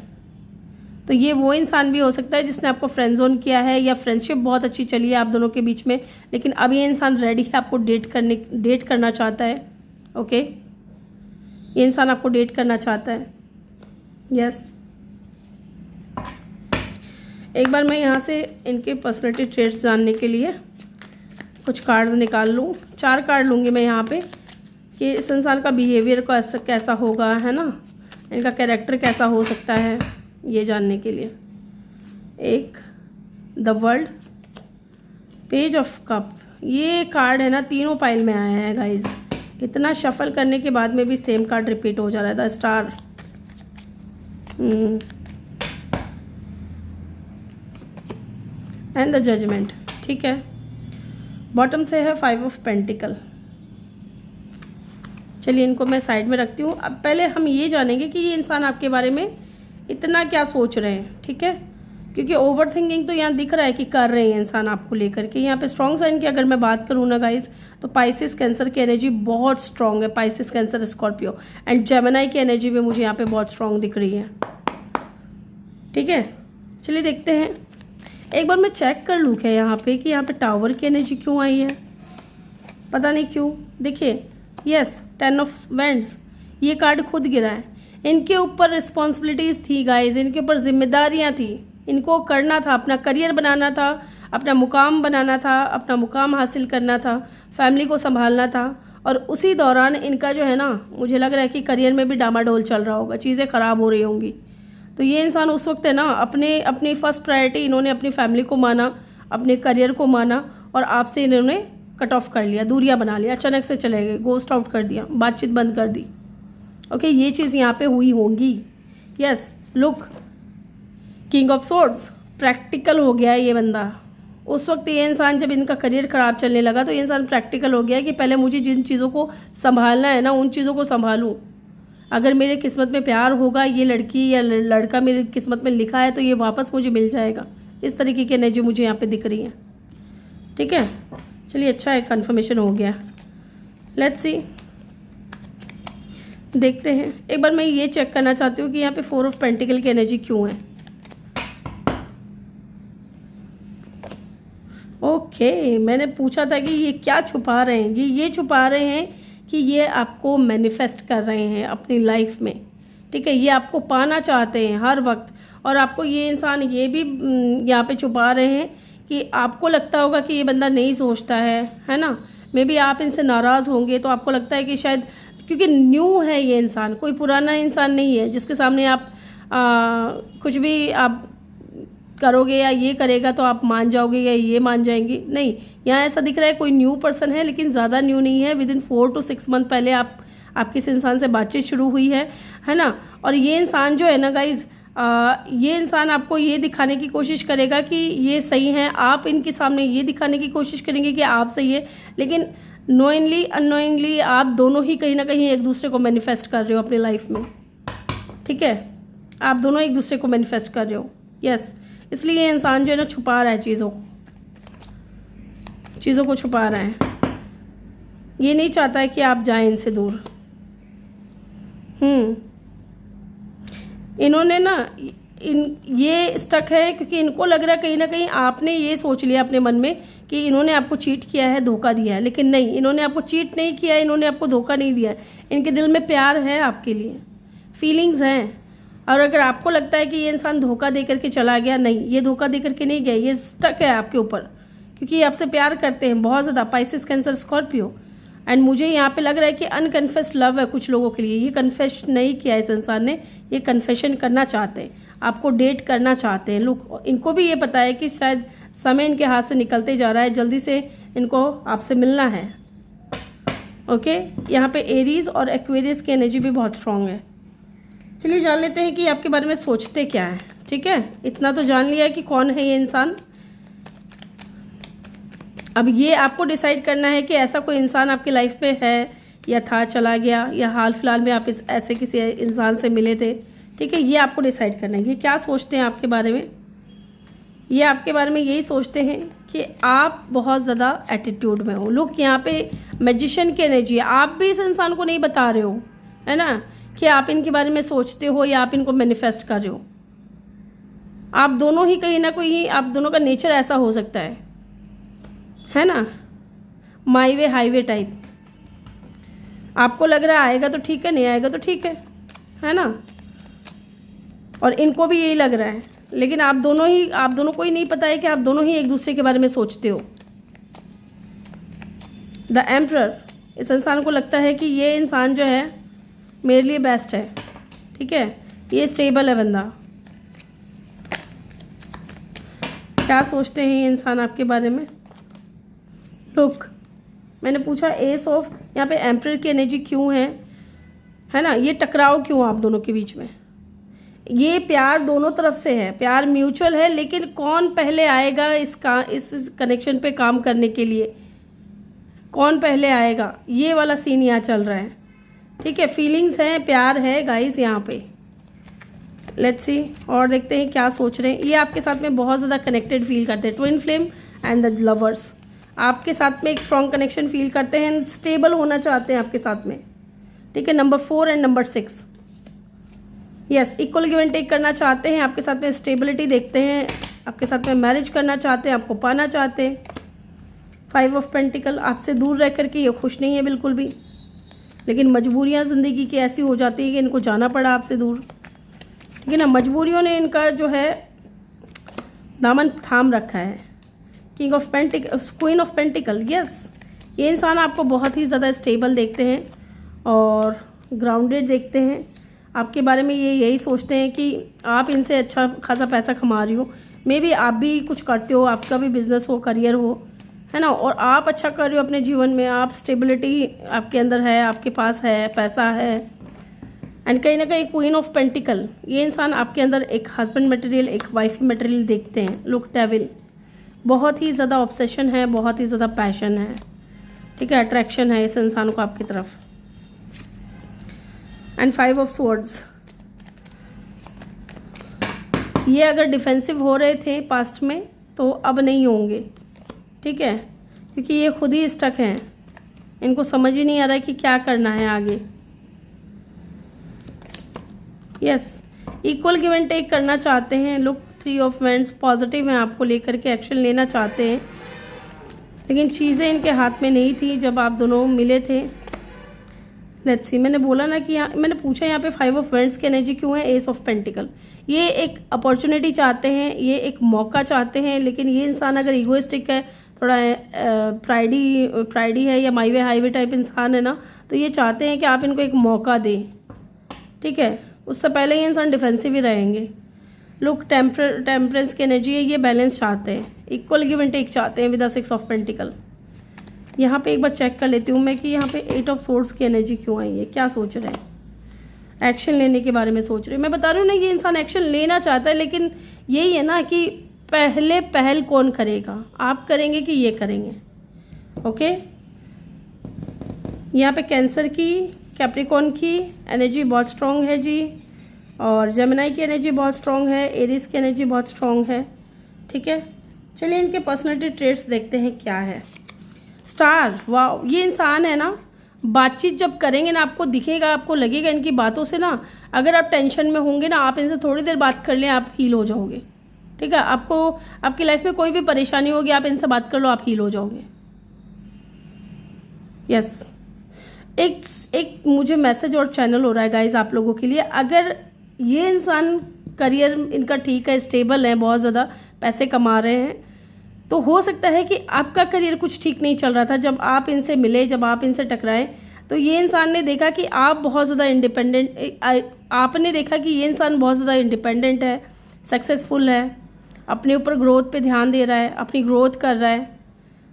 तो ये वो इंसान भी हो सकता है जिसने आपको फ्रेंड जोन किया है, या फ्रेंडशिप बहुत अच्छी चली है आप दोनों के बीच में, लेकिन अब ये इंसान रेडी है आपको डेट करना चाहता है। ओके, ये इंसान आपको डेट करना चाहता है। यस, एक बार मैं यहाँ से इनके पर्सनैलिटी ट्रेट्स जानने के लिए कुछ कार्ड निकाल लूँ। 4 कार्ड लूँगी मैं यहाँ पे, कि इस इंसान का बिहेवियर कैसा होगा, है ना, इनका कैरेक्टर कैसा हो सकता है, ये जानने के लिए। एक the world, page of cup, ये कार्ड है ना तीनों पाइल में आया है गाइज। इतना शफल करने के बाद में भी सेम कार्ड रिपीट हो जा रहा है। The star, and the judgment. ठीक है, बॉटम से है 5 ऑफ पेंटिकल। चलिए इनको मैं साइड में रखती हूँ। अब पहले हम ये जानेंगे कि ये इंसान आपके बारे में इतना क्या सोच रहे हैं। ठीक है, क्योंकि ओवर थिंकिंग तो यहाँ दिख रहा है कि कर रहे हैं इंसान आपको लेकर के। यहाँ पे स्ट्रॉन्ग साइन की अगर मैं बात करूँ ना गाइज, तो पाइसिस कैंसर की एनर्जी बहुत स्ट्रॉन्ग है। Pisces cancer Scorpio and Gemini की एनर्जी भी मुझे यहाँ पे बहुत स्ट्रॉन्ग दिख रही है। ठीक है, चलिए देखते हैं। एक बार मैं चेक कर लूँ क्या यहाँ पे कि यहाँ पे टावर की एनर्जी क्यों आई है, पता नहीं क्यों। देखिए, यस, 10 ऑफ वेंड्स, ये कार्ड खुद गिरा है। इनके ऊपर रिस्पॉन्सिबिलिटीज़ थी गाइज, इनके ऊपर जिम्मेदारियाँ थी, इनको करना था, अपना करियर बनाना था, अपना मुकाम बनाना था, अपना मुकाम हासिल करना था, फैमिली को संभालना था। और उसी दौरान इनका जो है ना, मुझे लग रहा है कि करियर में भी डामाडोल चल रहा होगा, चीज़ें ख़राब हो रही होंगी। तो ये इंसान उस वक्त है ना, अपनी फर्स्ट प्रायोरिटी इन्होंने अपनी फैमिली को माना, अपने करियर को माना, और आपसे इन्होंने कट ऑफ कर लिया, दूरियां बना लिया, अचानक से चले गए, गोस्ट आउट कर दिया, बातचीत बंद कर दी। ओके, ये चीज़ यहाँ पे हुई होगी। Yes, look, king of swords, practical हो गया है ये बंदा। उस वक्त ये इंसान, जब इनका करियर ख़राब चलने लगा तो ये इंसान प्रैक्टिकल हो गया कि पहले मुझे जिन चीज़ों को संभालना है ना, उन चीज़ों को संभालूं। अगर मेरे किस्मत में प्यार होगा, ये लड़की या लड़का मेरी किस्मत में लिखा है, तो ये वापस मुझे मिल जाएगा। इस तरीके की एनर्जी मुझे यहाँ पे दिख रही है। ठीक है, चलिए अच्छा है, कंफर्मेशन हो गया। लेट्स सी, देखते हैं। एक बार मैं ये चेक करना चाहती हूँ कि यहाँ पे 4 ऑफ पेंटिकल की एनर्जी क्यों है। ओके, मैंने पूछा था कि ये क्या छुपा रहे हैं। ये छुपा रहे हैं कि ये आपको मैनिफेस्ट कर रहे हैं अपनी लाइफ में। ठीक है, ये आपको पाना चाहते हैं हर वक्त। और आपको ये इंसान ये भी यहाँ पे छुपा रहे हैं कि आपको लगता होगा कि ये बंदा नहीं सोचता है ना। मे बी आप इनसे नाराज़ होंगे, तो आपको लगता है कि शायद, क्योंकि न्यू है ये इंसान, कोई पुराना इंसान नहीं है जिसके सामने आप कुछ भी आप करोगे या ये करेगा तो आप मान जाओगे या ये मान जाएंगे। नहीं, यहाँ ऐसा दिख रहा है कोई न्यू पर्सन है, लेकिन ज़्यादा न्यू नहीं है। विद इन 4 to 6 मंथ पहले आपकी इस इंसान से बातचीत शुरू हुई है ना। और ये इंसान जो है ना गाइज, ये इंसान आपको ये दिखाने की कोशिश करेगा कि ये सही है। आप इनके सामने ये दिखाने की कोशिश करेंगे कि आप सही है, लेकिन नोइंगली अननोइंगली आप दोनों ही कहीं ना कहीं एक दूसरे को मैनिफेस्ट कर रहे हो अपनी लाइफ में। ठीक है, आप दोनों एक दूसरे को मैनिफेस्ट कर रहे हो। यस, इसलिए ये इंसान जो है ना छुपा रहा है चीज़ों को छुपा रहा है। ये नहीं चाहता है कि आप जाएं इनसे दूर। इन्होंने ना ये स्टक है क्योंकि इनको लग रहा है कहीं ना कहीं आपने ये सोच लिया अपने मन में कि इन्होंने आपको चीट किया है, धोखा दिया है। लेकिन नहीं, इन्होंने आपको चीट नहीं किया है, इन्होंने आपको धोखा नहीं दिया है। इनके दिल में प्यार है आपके लिए, फीलिंग्स हैं। और अगर आपको लगता है कि ये इंसान धोखा दे करके चला गया, नहीं, ये धोखा दे करके नहीं गया, ये स्टक है आपके ऊपर क्योंकि ये आपसे प्यार करते हैं बहुत ज़्यादा। Pisces, cancer, Scorpio. एंड मुझे यहाँ पे लग रहा है कि अनकन्फेस्ड लव है कुछ लोगों के लिए। ये कन्फेस नहीं किया इस इंसान ने, ये कन्फेशन करना चाहते हैं, आपको डेट करना चाहते हैं। लोग, इनको भी ये पता है कि शायद समय इनके हाथ से निकलते जा रहा है, जल्दी से इनको आपसे मिलना है। ओके, यहाँ पे एरीज और एक्वेरियस की एनर्जी भी बहुत स्ट्रांग है। चलिए जान लेते हैं कि आपके बारे में सोचते क्या है। ठीक है, इतना तो जान लिया कि कौन है ये इंसान। अब ये आपको डिसाइड करना है कि ऐसा कोई इंसान आपकी लाइफ में है या था, चला गया, या हाल फिलहाल में आप ऐसे किसी इंसान से मिले थे। ठीक है, ये आपको डिसाइड करना है। ये क्या सोचते हैं आपके बारे में। ये आपके बारे में यही सोचते हैं कि आप बहुत ज़्यादा एटीट्यूड में हो। लोग, यहाँ पे मैजिशियन की एनर्जी है। आप भी इस इंसान को नहीं बता रहे हो, है ना, कि आप इनके बारे में सोचते हो या आप इनको मैनिफेस्ट कर रहे हो। आप दोनों ही कहीं ना कहीं, आप दोनों का नेचर ऐसा हो सकता है ना, माई वे हाईवे टाइप। आपको लग रहा है आएगा तो ठीक है, नहीं आएगा तो ठीक है ना। और इनको भी यही लग रहा है, लेकिन आप दोनों को ही नहीं पता है कि आप दोनों ही एक दूसरे के बारे में सोचते हो। द एम्परर, इस इंसान को लगता है कि ये इंसान जो है मेरे लिए बेस्ट है। ठीक है, ये स्टेबल है बंदा। क्या सोचते हैं ये इंसान आपके बारे में। लुक, मैंने पूछा एस ऑफ, यहाँ पे एम्परर की एनर्जी क्यों है ना। ये टकराव क्यों आप दोनों के बीच में। ये प्यार दोनों तरफ से है, प्यार म्यूचुअल है, लेकिन कौन पहले आएगा इस कनेक्शन पे काम करने के लिए, कौन पहले आएगा, ये वाला सीन यहाँ चल रहा है। ठीक है, फीलिंग्स हैं, प्यार है गाइस यहाँ पे। लेट्स सी, और देखते हैं क्या सोच रहे हैं। ये आपके साथ में बहुत ज़्यादा कनेक्टेड फील करते हैं। Twin flame and the lovers आपके साथ में एक स्ट्रॉन्ग कनेक्शन फील करते हैं, स्टेबल होना चाहते हैं आपके साथ में। ठीक है, number 4 and number 6। Yes, equal give and take करना चाहते हैं, आपके साथ में स्टेबिलिटी देखते हैं, आपके साथ में मैरिज करना चाहते हैं, आपको पाना चाहते हैं। 5 ऑफ पेंटिकल, आपसे दूर रह करके ये खुश नहीं है बिल्कुल भी, लेकिन मजबूरियां ज़िंदगी की ऐसी हो जाती है कि इनको जाना पड़ा आपसे दूर। ठीक है ना, मजबूरियों ने इनका जो है दामन थाम रखा है। King of pentacle, queen of pentacle. Yes, ये इंसान आपको बहुत ही ज़्यादा स्टेबल देखते हैं और ग्राउंडेड देखते हैं। आपके बारे में ये यही सोचते हैं कि आप इनसे अच्छा खासा पैसा कमा रही हो। मे बी आप भी कुछ करते हो, आपका भी बिजनेस हो, करियर हो, है ना, और आप अच्छा कर रहे हो अपने जीवन में। आप स्टेबिलिटी आपके अंदर है, आपके पास है, पैसा है। एंड कहीं ना कहीं क्वीन ऑफ पेंटिकल, ये इंसान आपके अंदर एक हस्बैंड मटेरियल, एक वाइफ मटेरियल देखते हैं। लुक, डेविल, बहुत ही ज़्यादा ऑब्सेशन है, बहुत ही ज़्यादा पैशन है, ठीक है, अट्रैक्शन है इस इंसान को आपकी तरफ। एंड 5 ऑफ स्वॉर्ड्स, ये अगर डिफेंसिव हो रहे थे पास्ट में तो अब नहीं होंगे, ठीक है, क्योंकि ये खुद ही स्टक हैं, इनको समझ ही नहीं आ रहा है कि क्या करना है आगे। Yes, equal give and take करना चाहते हैं लोग। 3 ऑफ वैंड्स पॉजिटिव हैं, आपको लेकर के एक्शन लेना चाहते हैं, लेकिन चीज़ें इनके हाथ में नहीं थी जब आप दोनों मिले थे। लेट्स सी, मैंने बोला ना कि यहाँ मैंने पूछा यहाँ पे 5 ऑफ वैंड्स की एनर्जी क्यों है। एस ऑफ पेंटिकल, ये एक अपॉर्चुनिटी चाहते हैं, ये एक मौका चाहते हैं, लेकिन ये इंसान अगर ईगोइस्टिक है, थोड़ा प्राइडी है या माई वे हाईवे टाइप इंसान है ना, तो ये चाहते हैं कि आप इनको एक मौका दें, ठीक है। उससे पहले ये इंसान डिफेंसिव ही रहेंगे। लोग टेम्परेंस की एनर्जी है, ये बैलेंस चाहते हैं, इक्वल गिव एंड टेक चाहते हैं विद द 6 ऑफ पेंटिकल। यहाँ पे एक बार चेक कर लेती हूँ मैं कि यहाँ पे 8 ऑफ सोर्ड्स की एनर्जी क्यों आई है, क्या सोच रहे हैं, एक्शन लेने के बारे में सोच रहे हैं। मैं बता रही हूँ ना, ये इंसान एक्शन लेना चाहता है, लेकिन यही है ना कि पहले पहल कौन करेगा, आप करेंगे कि ये करेंगे। ओके, यहाँ पे कैंसर की, कैप्रिकॉर्न की एनर्जी बहुत स्ट्रॉन्ग है जी, और जेमिनी की एनर्जी बहुत स्ट्रॉन्ग है, एरिस की एनर्जी बहुत स्ट्रॉन्ग है, ठीक है। चलिए इनके पर्सनैलिटी ट्रेट्स देखते हैं क्या है। स्टार, वाह, ये इंसान है ना, बातचीत जब करेंगे ना आपको दिखेगा, आपको लगेगा इनकी बातों से ना, अगर आप टेंशन में होंगे ना, आप इनसे थोड़ी देर बात कर लें, आप हील हो जाओगे, ठीक है। आपको आपकी लाइफ में कोई भी परेशानी होगी, आप इनसे बात कर लो, आप हील हो जाओगे। यस, एक मुझे मैसेज और चैनल हो रहा है गाइज आप लोगों के लिए। अगर ये इंसान करियर इनका ठीक है, स्टेबल है, बहुत ज़्यादा पैसे कमा रहे हैं, तो हो सकता है कि आपका करियर कुछ ठीक नहीं चल रहा था जब आप इनसे मिले, जब आप इनसे टकराए, तो ये इंसान ने देखा कि आप बहुत ज़्यादा इंडिपेंडेंट, आपने देखा कि ये इंसान बहुत ज़्यादा इंडिपेंडेंट है, सक्सेसफुल है, अपने ऊपर ग्रोथ पे ध्यान दे रहा है, अपनी ग्रोथ कर रहा है,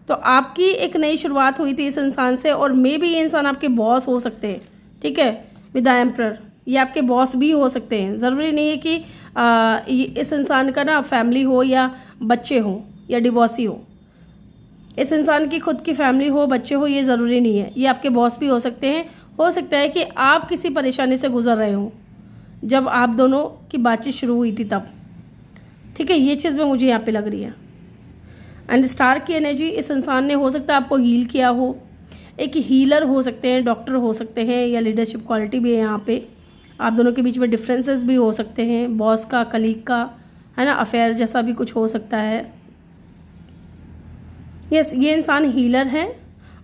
तो आपकी एक नई शुरुआत हुई थी इस इंसान से। और मे भी ये इंसान आपके बॉस हो सकते हैं, ठीक है, विद द एम्परर, ये आपके बॉस भी हो सकते हैं। ज़रूरी नहीं है कि इस इंसान का ना फैमिली हो या बच्चे हों या डिवोर्सी हो, इस इंसान की खुद की फैमिली हो, बच्चे हो, ये ज़रूरी नहीं है, ये आपके बॉस भी हो सकते हैं। हो सकता है कि आप किसी परेशानी से गुजर रहे हो जब आप दोनों की बातचीत शुरू हुई थी तब, ठीक है, ये चीज़ में मुझे यहाँ पे लग रही है। एंड स्टार की एनर्जी, इस इंसान ने हो सकता है आपको हील किया हो, एक हीलर हो सकते हैं, डॉक्टर हो सकते हैं, या लीडरशिप क्वालिटी भी है यहाँ पे। आप दोनों के बीच में डिफरेंसेस भी हो सकते हैं, बॉस का, कलीग का, है ना, अफेयर जैसा भी कुछ हो सकता है। यस, ये इंसान हीलर है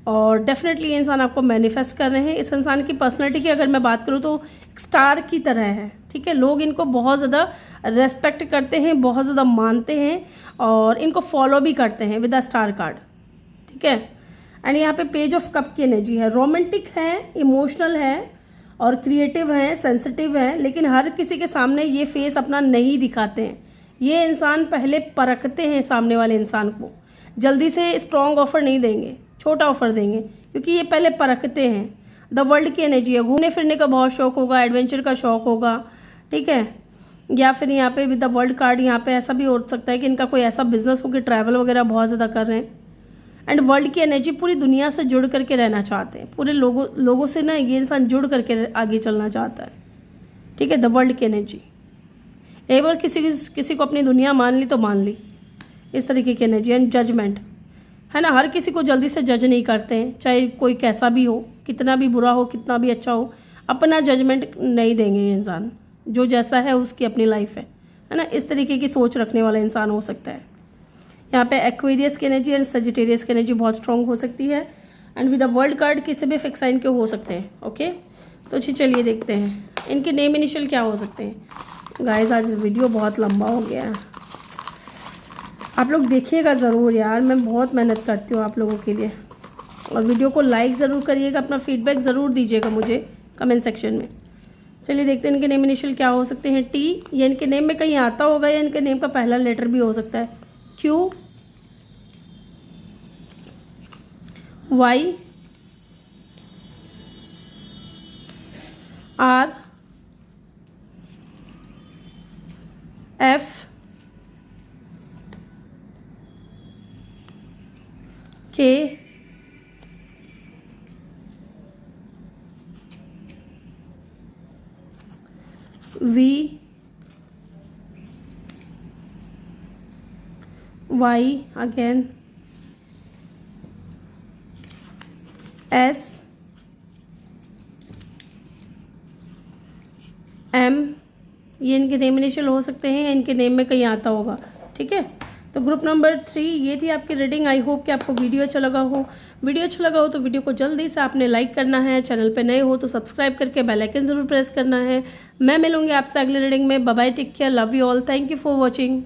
और डेफिनेटली ये इंसान आपको मैनिफेस्ट कर रहे हैं। इस इंसान की पर्सनैलिटी की अगर मैं बात करूँ तो एक स्टार की तरह है, ठीक है। लोग इनको बहुत ज़्यादा रेस्पेक्ट करते हैं, बहुत ज़्यादा मानते हैं और इनको फॉलो भी करते हैं विद द स्टार कार्ड, ठीक है। एंड यहाँ पे पेज ऑफ कप की एनर्जी है, रोमांटिक है, इमोशनल है और क्रिएटिव है, सेंसिटिव है, लेकिन हर किसी के सामने ये फेस अपना नहीं दिखाते हैं। ये इंसान पहले परखते हैं सामने वाले इंसान को, जल्दी से स्ट्रॉन्ग ऑफर नहीं देंगे, छोटा ऑफर देंगे, क्योंकि ये पहले परखते हैं। द वर्ल्ड की एनर्जी है, घूमने फिरने का बहुत शौक होगा, एडवेंचर का शौक होगा, ठीक है। या फिर यहाँ पे विद द वर्ल्ड कार्ड, यहाँ पे ऐसा भी हो सकता है कि इनका कोई ऐसा बिजनेस हो कि ट्रैवल वगैरह बहुत ज़्यादा कर रहे हैं। एंड वर्ल्ड की एनर्जी, पूरी दुनिया से जुड़ करके रहना चाहते हैं, पूरे लोगों से ना ये इंसान जुड़ करके आगे चलना चाहता है, ठीक है। द वर्ल्ड की एनर्जी, एक बार किसी को अपनी दुनिया मान ली तो मान ली, इस तरीके की एनर्जी। एंड जजमेंट है ना, हर किसी को जल्दी से जज नहीं करते हैं, चाहे कोई कैसा भी हो, कितना भी बुरा हो, कितना भी अच्छा हो, अपना जजमेंट नहीं देंगे ये इंसान, जो जैसा है उसकी अपनी लाइफ है ना, इस तरीके की सोच रखने वाला इंसान हो सकता है। यहाँ पे एक्वेरियस की एनर्जी एंड सजिटेरियस की एनर्जी बहुत स्ट्रॉन्ग हो सकती है। And with the world card किसी भी फिक्स साइन के हो सकते हैं, ओके। तो चलिए देखते हैं इनके नेम इनिशियल क्या हो सकते हैं। गाइस आज वीडियो बहुत लंबा हो गया है, आप लोग देखिएगा ज़रूर यार, मैं बहुत मेहनत करती हूँ आप लोगों के लिए। और वीडियो को लाइक ज़रूर करिएगा, अपना फीडबैक ज़रूर दीजिएगा मुझे कमेंट सेक्शन में। चलिए देखते हैं इनके नेम इनिशियल क्या हो सकते हैं। टी, ये इनके नेम में कहीं आता होगा या इनके नेम का पहला लेटर भी हो सकता है। Q, Y, R, F, K, V, Y again, S, M, ये इनके नेम इनिशियल हो सकते हैं या इनके नेम में कहीं आता होगा। ठीक है, तो ग्रुप नंबर 3 ये थी आपकी रीडिंग। आई होप कि आपको वीडियो अच्छा लगा हो। वीडियो अच्छा लगा हो तो वीडियो को जल्दी से आपने लाइक करना है, चैनल पे नए हो तो सब्सक्राइब करके बेल आइकन ज़रूर प्रेस करना है। मैं मिलूंगी आपसे अगली रीडिंग में। Bye bye, take care, love you all, thank you for watching.